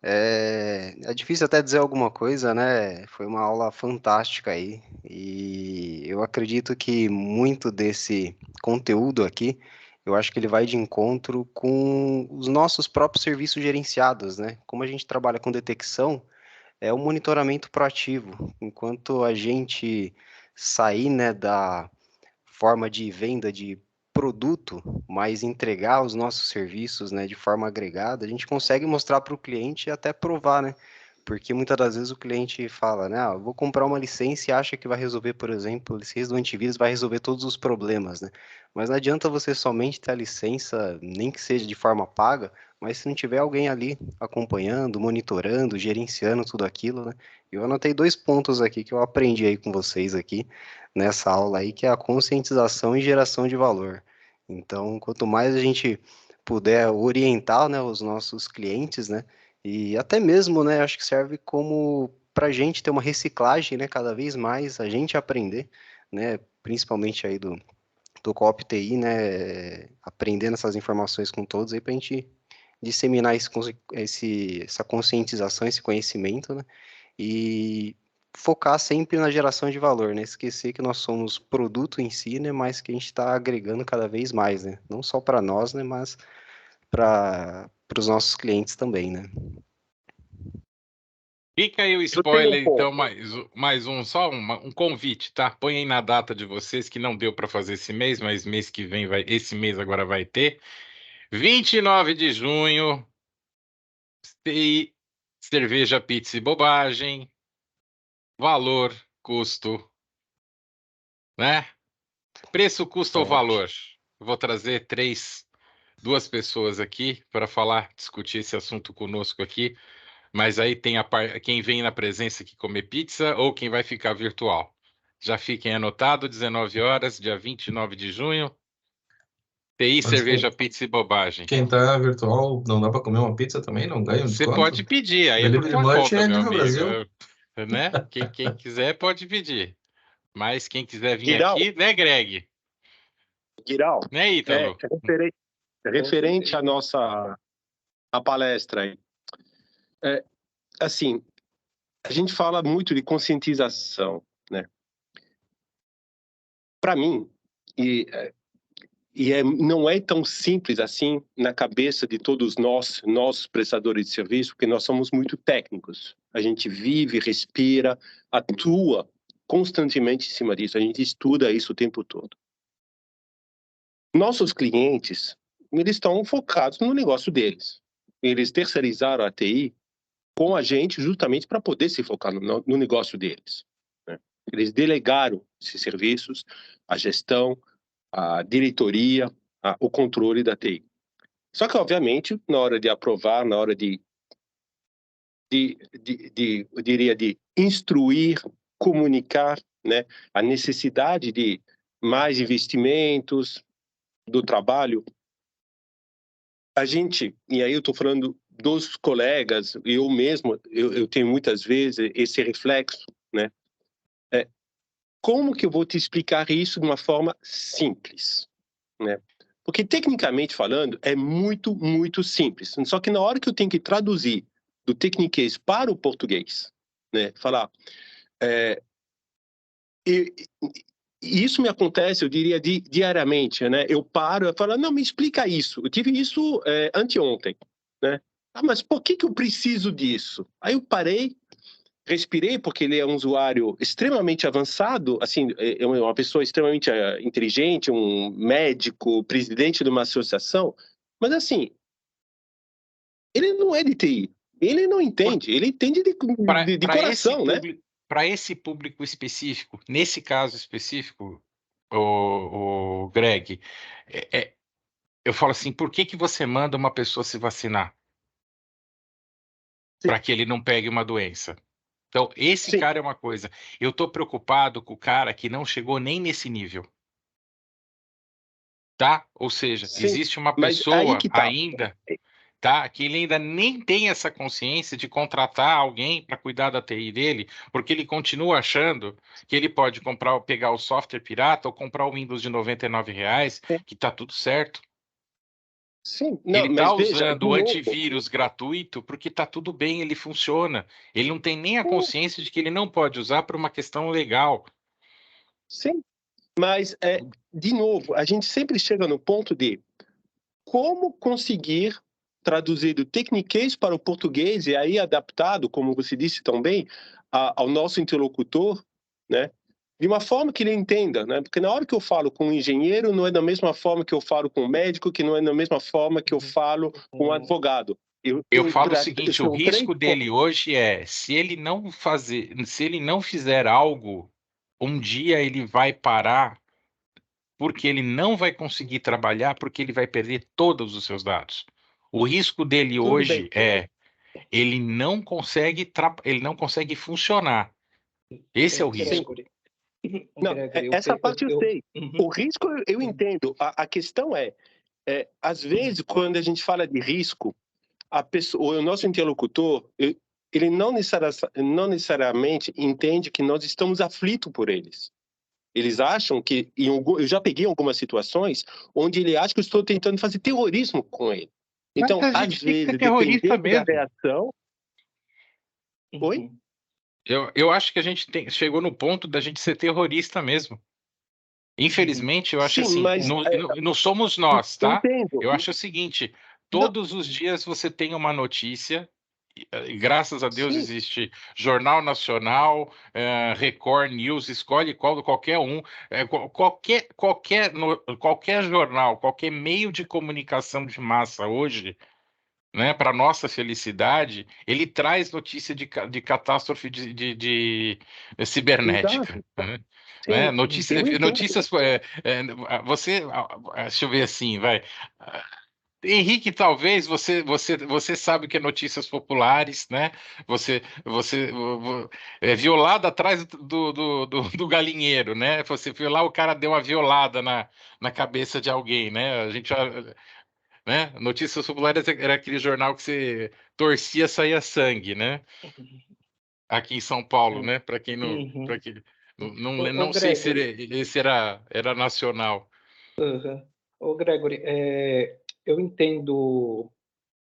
É difícil até dizer alguma coisa, né? Foi uma aula fantástica aí, e eu acredito que muito desse conteúdo aqui, eu acho que ele vai de encontro com os nossos próprios serviços gerenciados, né? Como a gente trabalha com detecção, é o monitoramento proativo. Enquanto a gente sair, né, da forma de venda de produto, mas entregar os nossos serviços, né, de forma agregada, a gente consegue mostrar para o cliente e até provar, né? Porque muitas das vezes o cliente fala, né, eu vou comprar uma licença e acha que vai resolver, por exemplo, a licença do antivírus vai resolver todos os problemas, né? Mas não adianta você somente ter a licença, nem que seja de forma paga, mas se não tiver alguém ali acompanhando, monitorando, gerenciando tudo aquilo, né? Eu anotei 2 pontos aqui que eu aprendi aí com vocês aqui nessa aula aí, que é a conscientização e geração de valor. Então, quanto mais a gente puder orientar, né, os nossos clientes, né, e até mesmo, né, acho que serve como para a gente ter uma reciclagem, né, cada vez mais, a gente aprender, né, principalmente aí do Coop TI, né, aprendendo essas informações com todos aí para a gente disseminar essa conscientização, esse conhecimento, né, e focar sempre na geração de valor, né, esquecer que nós somos produto em si, né, mas que a gente está agregando cada vez mais, né, não só para nós, né, mas para os nossos clientes também, né. Fica aí o spoiler, então, mais um, só um convite, tá? Põe aí na data de vocês, que não deu para fazer esse mês, mas mês que vem, esse mês agora vai ter. 29 de junho, TI, cerveja, pizza e bobagem, valor, custo, né? Preço, custo ou valor? Eu vou trazer duas pessoas aqui para discutir esse assunto conosco aqui. Mas aí tem quem vem na presença aqui comer pizza ou quem vai ficar virtual. Já fiquem anotado, 19 horas, dia 29 de junho. TI, cerveja, pizza e bobagem. Quem tá virtual, não dá para comer uma pizza também? Não ganha um desconto? Você pode pedir, aí é por tua conta, meu amigo. Né? Quem quiser pode pedir. Mas quem quiser vir aqui, né, Greg? Guiral, Né, Ítalo? Referente à nossa palestra aí. Assim, a gente fala muito de conscientização, né? Para mim, não é tão simples assim na cabeça de todos nós prestadores de serviço, porque nós somos muito técnicos. A gente vive, respira, atua constantemente em cima disso. A gente estuda isso o tempo todo. Nossos clientes, eles estão focados no negócio deles. Eles terceirizaram a TI com a gente justamente para poder se focar no negócio deles, né? Eles delegaram esses serviços, a gestão, a diretoria, o controle da TI. Só que, obviamente, na hora de aprovar, na hora eu diria, de instruir, comunicar, né, a necessidade de mais investimentos do trabalho, a gente, e aí eu estou falando dos colegas, eu mesmo, eu tenho muitas vezes esse reflexo, né? Como que eu vou te explicar isso de uma forma simples, né? Porque, tecnicamente falando, é muito, muito simples. Só que na hora que eu tenho que traduzir do tecniquez para o português, né? Falar... E isso me acontece, eu diria, diariamente, né? Eu paro e falo, não, me explica isso. Eu tive isso anteontem, né? Mas por que eu preciso disso? Aí eu parei, respirei, porque ele é um usuário extremamente avançado, assim, é uma pessoa extremamente inteligente, um médico, presidente de uma associação, mas assim, ele não é de TI, ele não entende, ele entende de coração, né? Para esse público específico, nesse caso específico, o Greg, eu falo assim, por que você manda uma pessoa se vacinar? Para que ele não pegue uma doença. Então, esse cara é uma coisa. Eu estou preocupado com o cara que não chegou nem nesse nível. Tá? Ou seja, existe uma pessoa ainda... Tá? Que ele ainda nem tem essa consciência de contratar alguém para cuidar da TI dele, porque ele continua achando que ele pode pegar o software pirata ou comprar o Windows de R$99, que está tudo certo. Sim, não, ele está usando o antivírus gratuito porque está tudo bem, ele funciona. Ele não tem nem a consciência de que ele não pode usar por uma questão legal. Sim, mas, de novo, a gente sempre chega no ponto de como conseguir traduzir do tecniquez para o português e aí adaptado, como você disse tão bem, ao nosso interlocutor, né? de uma forma que ele entenda, né? Porque na hora que eu falo com um engenheiro, não é da mesma forma que eu falo com um médico, que não é da mesma forma que eu falo com um advogado. Eu falo o seguinte, o risco dele hoje é, se ele não fizer algo, um dia ele vai parar, porque ele não vai conseguir trabalhar, porque ele vai perder todos os seus dados. O risco dele Tudo hoje bem. é, ele não consegue funcionar. Esse é o risco. Não, essa parte eu sei. Uhum. O risco eu entendo. A questão é, às vezes, quando a gente fala de risco, a pessoa, o nosso interlocutor, ele não necessariamente entende que nós estamos aflitos por eles. Eles acham que, eu já peguei algumas situações onde ele acha que eu estou tentando fazer terrorismo com ele. Então, Mas a às gente tem que vezes, ser terrorista dependendo da mesmo. reação... Oi? Uhum. Eu acho que a gente chegou no ponto da gente ser terrorista mesmo. Infelizmente, eu acho Sim, assim, mas não somos nós, tá? entendo. Eu acho o seguinte, Não. todos os dias você tem uma notícia, e graças a Deus Sim. existe Jornal Nacional, Record News, escolhe qualquer um, qualquer jornal, qualquer meio de comunicação de massa hoje, né, para nossa felicidade, ele traz notícia de catástrofe de cibernética, Exato. né? Sim, eu entendo. Notícias, deixa eu ver assim, vai. Henrique, talvez você sabe o que é notícias populares, né? É violada atrás do galinheiro, né? Você viu lá, o cara deu uma violada na cabeça de alguém, né? A gente né? Notícias populares era aquele jornal que você torcia, saía sangue, né? Aqui em São Paulo, né? Para quem não, Uhum. para quem Ô, não sei se Gregory. esse era nacional. Uhum. Ô, Gregory, eu entendo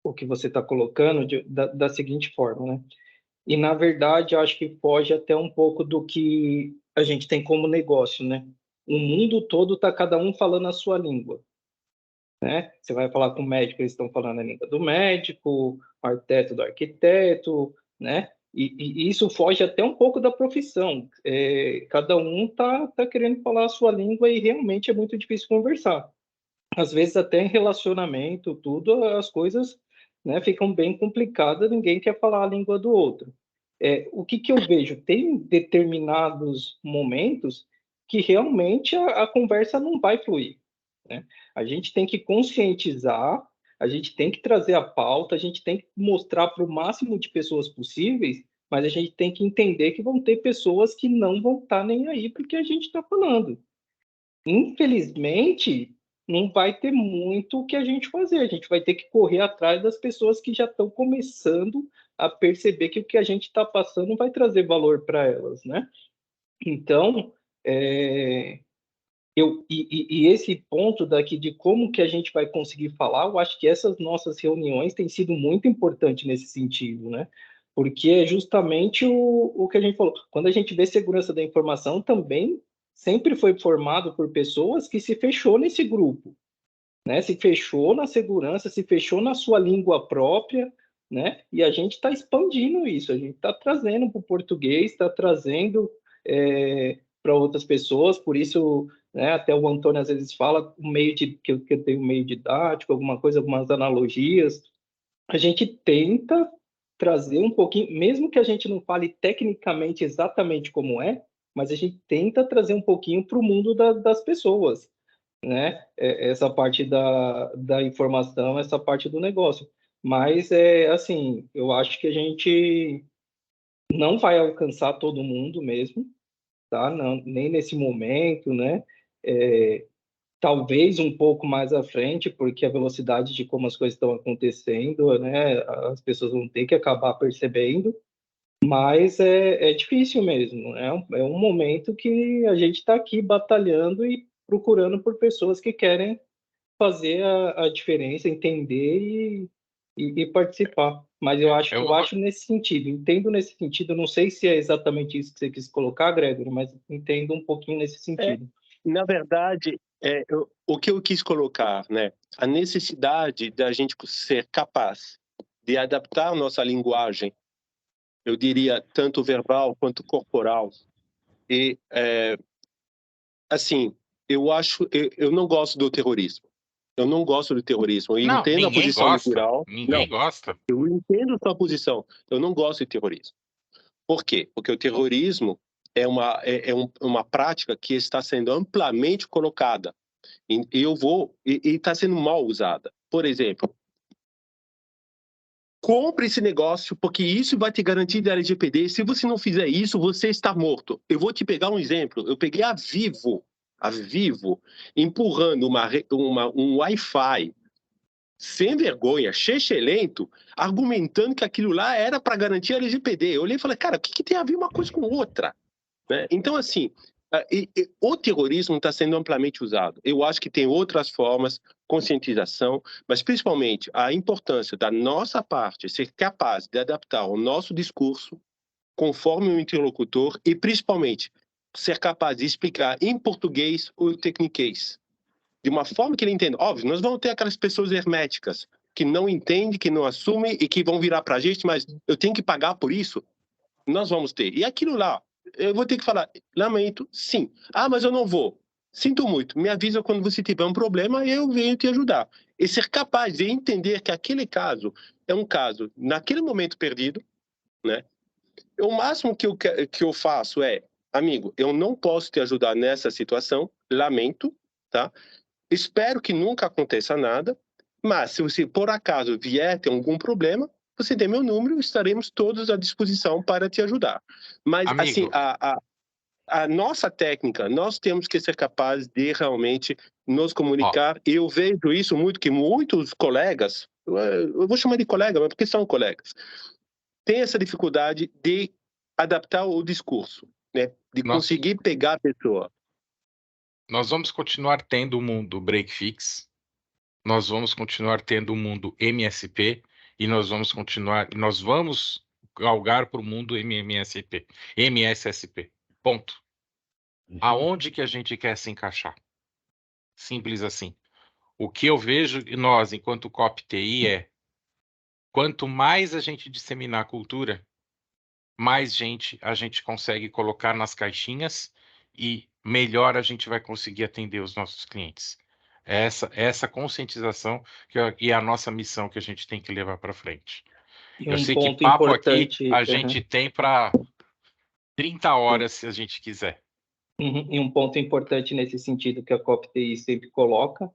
o que você está colocando da seguinte forma, né? E, na verdade, eu acho que foge até um pouco do que a gente tem como negócio, né? O mundo todo está cada um falando a sua língua, né? Você vai falar com o médico, eles estão falando a língua do médico, o arquiteto do arquiteto, né? E isso foge até um pouco da profissão. Cada um tá querendo falar a sua língua e realmente é muito difícil conversar. Às vezes até em relacionamento, tudo, as coisas, né, ficam bem complicadas, ninguém quer falar a língua do outro. O que eu vejo? Tem determinados momentos que realmente a conversa não vai fluir, né? A gente tem que conscientizar, a gente tem que trazer a pauta, a gente tem que mostrar para o máximo de pessoas possíveis, mas a gente tem que entender que vão ter pessoas que não vão estar nem aí porque a gente está falando. Infelizmente, não vai ter muito o que a gente fazer. A gente vai ter que correr atrás das pessoas que já estão começando a perceber que o que a gente está passando vai trazer valor para elas, né? Então, e esse ponto daqui de como que a gente vai conseguir falar, eu acho que essas nossas reuniões têm sido muito importantes nesse sentido, né? Porque é justamente o que a gente falou. Quando a gente vê segurança da informação, também sempre foi formado por pessoas que se fechou nesse grupo, né? Se fechou na segurança, se fechou na sua língua própria, né? E a gente está expandindo isso, a gente está trazendo para o português, está trazendo para outras pessoas, por isso, né, até o Antônio às vezes fala um meio que eu tenho um meio didático, alguma coisa, algumas analogias. A gente tenta trazer um pouquinho, mesmo que a gente não fale tecnicamente exatamente como é, mas a gente tenta trazer um pouquinho para o mundo das pessoas, né? Essa parte da informação, essa parte do negócio. Mas, assim, eu acho que a gente não vai alcançar todo mundo mesmo, tá? Não, nem nesse momento, né? Talvez um pouco mais à frente, porque a velocidade de como as coisas estão acontecendo, né? As pessoas vão ter que acabar percebendo, mas é difícil mesmo. É um momento que a gente está aqui batalhando e procurando por pessoas que querem fazer a diferença, entender e participar. Mas eu acho nesse sentido, entendo nesse sentido, não sei se é exatamente isso que você quis colocar, Gregory, mas entendo um pouquinho nesse sentido. Na verdade, o que eu quis colocar, né? A necessidade da gente ser capaz de adaptar a nossa linguagem, eu diria, tanto verbal quanto corporal, e assim, eu não gosto do terrorismo. Eu não gosto do terrorismo. Eu Não, entendo a ninguém posição do gosta. Viral. Não, Ninguém gosta. eu entendo a sua posição. Eu não gosto de terrorismo. Por quê? Porque o terrorismo é uma prática que está sendo amplamente colocada. E está sendo mal usada. Por exemplo, compre esse negócio, porque isso vai te garantir da LGPD. Se você não fizer isso, você está morto. Eu vou te pegar um exemplo. Eu peguei a Vivo, empurrando um Wi-Fi sem vergonha, lento, argumentando que aquilo lá era para garantir a LGPD. Eu olhei e falei, cara, o que tem a ver uma coisa com outra? Né? Então, assim, o terrorismo está sendo amplamente usado. Eu acho que tem outras formas, conscientização, mas principalmente a importância da nossa parte ser capaz de adaptar o nosso discurso conforme o interlocutor e, principalmente, ser capaz de explicar em português o tecniquez, de uma forma que ele entenda. Óbvio, nós vamos ter aquelas pessoas herméticas que não entendem, que não assumem e que vão virar para a gente, mas eu tenho que pagar por isso. Nós vamos ter. E aquilo lá, eu vou ter que falar, lamento, sim. Ah, mas eu não vou. Sinto muito. Me avisa quando você tiver um problema e eu venho te ajudar. E ser capaz de entender que aquele caso é um caso, naquele momento, perdido, né? O máximo que eu faço é, amigo, eu não posso te ajudar nessa situação, lamento, tá? Espero que nunca aconteça nada, mas se você, por acaso, vier ter algum problema, você tem meu número, estaremos todos à disposição para te ajudar. Mas, Amigo, assim, a nossa técnica, nós temos que ser capazes de realmente nos comunicar. Eu vejo isso muito, que muitos colegas, eu vou chamar de colega, mas porque são colegas, têm essa dificuldade de adaptar o discurso, né? De conseguir pegar a pessoa. Nós vamos continuar tendo o mundo break fix, nós vamos continuar tendo o mundo MSP e nós vamos galgar para o mundo MSSP. Ponto. Aonde que a gente quer se encaixar? Simples assim. O que eu vejo nós, enquanto COP TI, é quanto mais a gente disseminar a cultura, mais gente a gente consegue colocar nas caixinhas e melhor a gente vai conseguir atender os nossos clientes. Essa conscientização e a nossa missão que a gente tem que levar para frente. E Eu um sei que ponto papo aqui importante, a gente tem para 30 horas, se a gente quiser. E um ponto importante nesse sentido que a COP-TI sempre coloca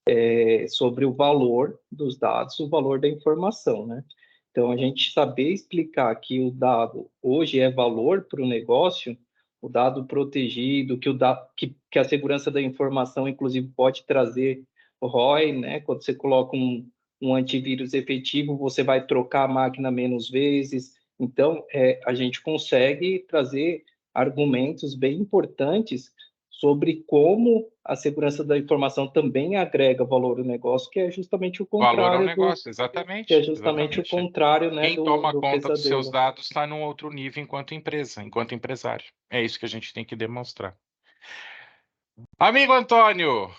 é sobre o valor dos dados, o valor da informação, né? Então, a gente saber explicar que o dado hoje é valor para o negócio, o dado protegido, que a segurança da informação, inclusive, pode trazer o ROI, né? Quando você coloca um antivírus efetivo, você vai trocar a máquina menos vezes. Então, a gente consegue trazer argumentos bem importantes sobre como a segurança da informação também agrega valor ao negócio, que é justamente o Valor ao contrário negócio, exatamente. que é justamente o contrário, né, Quem toma do conta dos seus pesadelo. dados está num outro nível enquanto empresa, enquanto empresário. É isso que a gente tem que demonstrar. Amigo Antônio,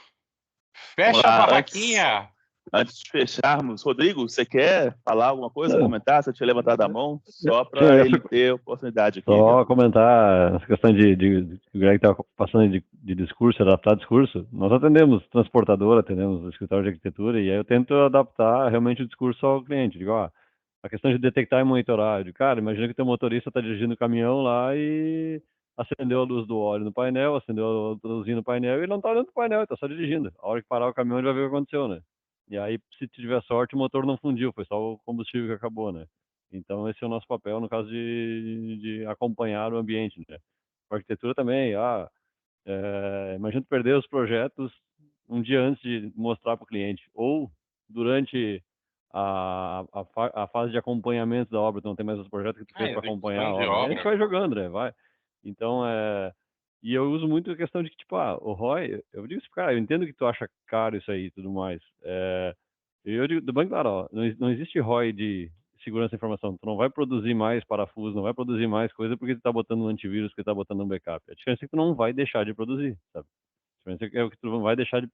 fecha a barraquinha. Antes de fecharmos, Rodrigo, você quer falar alguma coisa, comentar? Você tinha levantado a mão, só para ele ter oportunidade aqui. Só comentar essa questão que o Greg estava passando de discurso, adaptar discurso. Nós atendemos transportadora, atendemos escritório de arquitetura, e aí eu tento adaptar realmente o discurso ao cliente. Digo, a questão de detectar e monitorar. Eu digo, cara, imagina que o teu motorista está dirigindo o caminhão lá e acendeu a luz do óleo no painel, acendeu a luzinha no painel e ele não está olhando para o painel, ele está só dirigindo. A hora que parar o caminhão, ele vai ver o que aconteceu, né? E aí, se tiver sorte, o motor não fundiu, foi só o combustível que acabou, né? Então, esse é o nosso papel no caso de acompanhar o ambiente, né? A arquitetura também, imagina tu perder os projetos um dia antes de mostrar para o cliente, ou durante a fase de acompanhamento da obra, tu não tem mais os projetos que tu fez para acompanhar a obra. A gente vai jogando, né? Vai. Então, e eu uso muito a questão de que, tipo, o ROI, eu digo assim, cara, eu entendo que tu acha caro isso aí e tudo mais. Eu digo, bem claro, não existe ROI de segurança da informação. Tu não vai produzir mais parafuso, não vai produzir mais coisa porque tu tá botando um antivírus, porque tu tá botando um backup. A diferença é que tu não vai deixar de produzir, sabe? A diferença é que tu não vai deixar de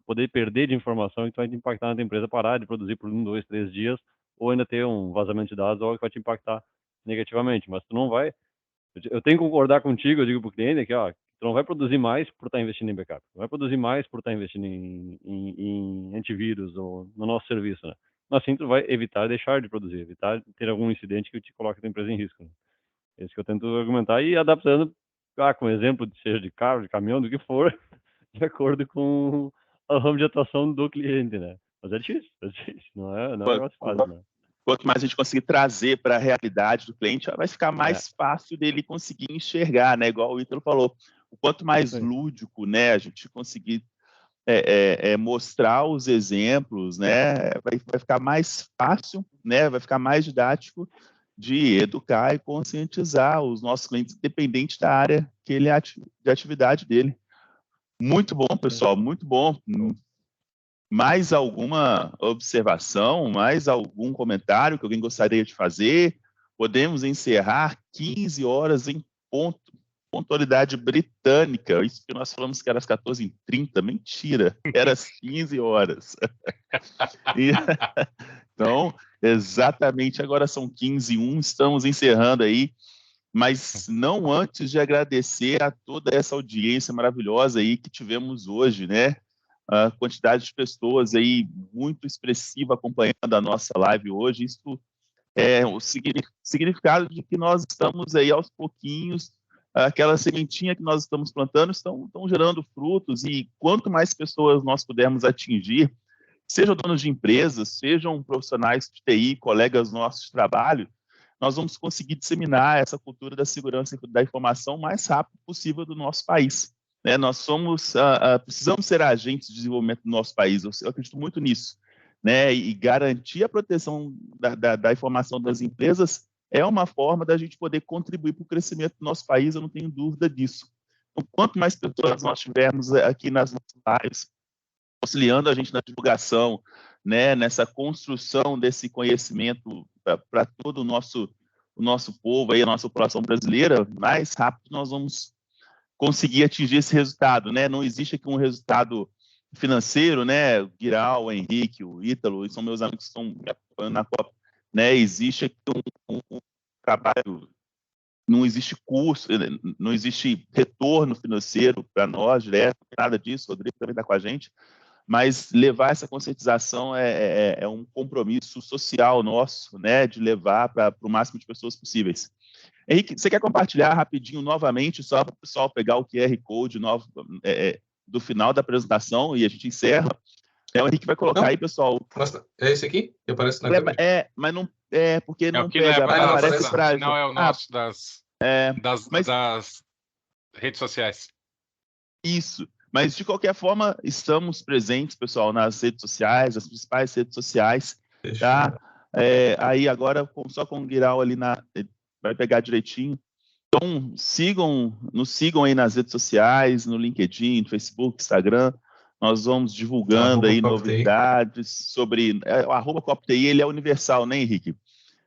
poder perder de informação e tu vai te impactar na tua empresa parar de produzir por 1, 2, 3 dias ou ainda ter um vazamento de dados ou algo que vai te impactar negativamente. Mas tu não vai... Eu tenho que concordar contigo, eu digo pro cliente que, Tu não vai produzir mais por estar investindo em backup. Não vai produzir mais por estar investindo em antivírus ou no nosso serviço, né? Mas sim, tu vai evitar deixar de produzir, evitar ter algum incidente que te coloque a tua empresa em risco, né? É isso que eu tento argumentar e adaptando, com exemplo, seja de carro, de caminhão, do que for, de acordo com o ramo de atuação do cliente, né? Mas é difícil, não é um negócio fácil, né? Quanto mais a gente conseguir trazer para a realidade do cliente, vai ficar mais fácil dele conseguir enxergar, né? Igual o Ítalo falou, o quanto mais lúdico, né, a gente conseguir mostrar os exemplos, né, vai ficar mais fácil, né, vai ficar mais didático de educar e conscientizar os nossos clientes, independente da área que ele de atividade dele. Muito bom, pessoal, muito bom. Mais alguma observação, mais algum comentário que alguém gostaria de fazer? Podemos encerrar 15 horas em ponto. Pontualidade britânica. Isso que nós falamos que era às 14h30. Mentira, era às 15 horas. Então, exatamente, agora são 15h01, estamos encerrando aí, mas não antes de agradecer a toda essa audiência maravilhosa aí que tivemos hoje, né? A quantidade de pessoas aí muito expressiva acompanhando a nossa live hoje. Isso é o significado de que nós estamos aí aos pouquinhos, aquela sementinha que nós estamos plantando estão gerando frutos, e quanto mais pessoas nós pudermos atingir, sejam donos de empresas, sejam profissionais de TI, colegas nossos de trabalho, nós vamos conseguir disseminar essa cultura da segurança da informação o mais rápido possível do nosso país. Né? Nós precisamos ser agentes de desenvolvimento do nosso país, eu acredito muito nisso. Né? E garantir a proteção da informação das empresas é uma forma da gente poder contribuir para o crescimento do nosso país, eu não tenho dúvida disso. Então, quanto mais pessoas nós tivermos aqui nas nossas lives, auxiliando a gente na divulgação, né, nessa construção desse conhecimento para todo o nosso povo, aí, a nossa população brasileira, mais rápido nós vamos conseguir atingir esse resultado. Né? Não existe aqui um resultado financeiro, né? O Guiral, o Henrique, o Ítalo, são meus amigos que estão me apoiando na Copa. Né? Existe aqui um trabalho, não existe curso, não existe retorno financeiro para nós, direto, nada disso, o Rodrigo também está com a gente, mas levar essa conscientização é um compromisso social nosso, né, de levar para o máximo de pessoas possíveis. Henrique, você quer compartilhar rapidinho novamente, só para o pessoal pegar o QR Code do final da apresentação e a gente encerra? O Henrique vai colocar aí, pessoal. Nossa, é esse aqui? Que aparece na câmera? Mas não porque não que pega, aparece para... Não é o nosso das redes sociais. Isso. Mas, de qualquer forma, estamos presentes, pessoal, nas redes sociais, as principais redes sociais, tá? Aí, agora, só com o Guiral ali, vai pegar direitinho. Então, nos sigam aí nas redes sociais, no LinkedIn, no Facebook, Instagram. Nós vamos divulgando aí novidades sobre... O arroba CopTI, ele é universal, né, Henrique?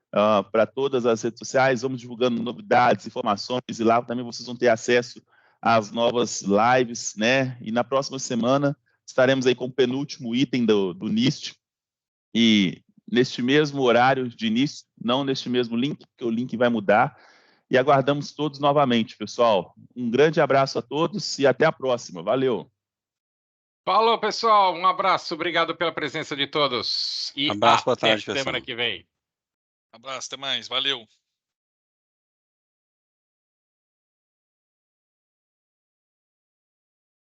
Para todas as redes sociais, vamos divulgando novidades, informações, e lá também vocês vão ter acesso às novas lives, né? E na próxima semana estaremos aí com o penúltimo item do NIST, e neste mesmo horário de início, não neste mesmo link, porque o link vai mudar, e aguardamos todos novamente, pessoal. Um grande abraço a todos e até a próxima. Valeu! Falou, pessoal. Um abraço. Obrigado pela presença de todos. E abraço, boa tarde, até semana que vem. Abraço, até mais. Valeu.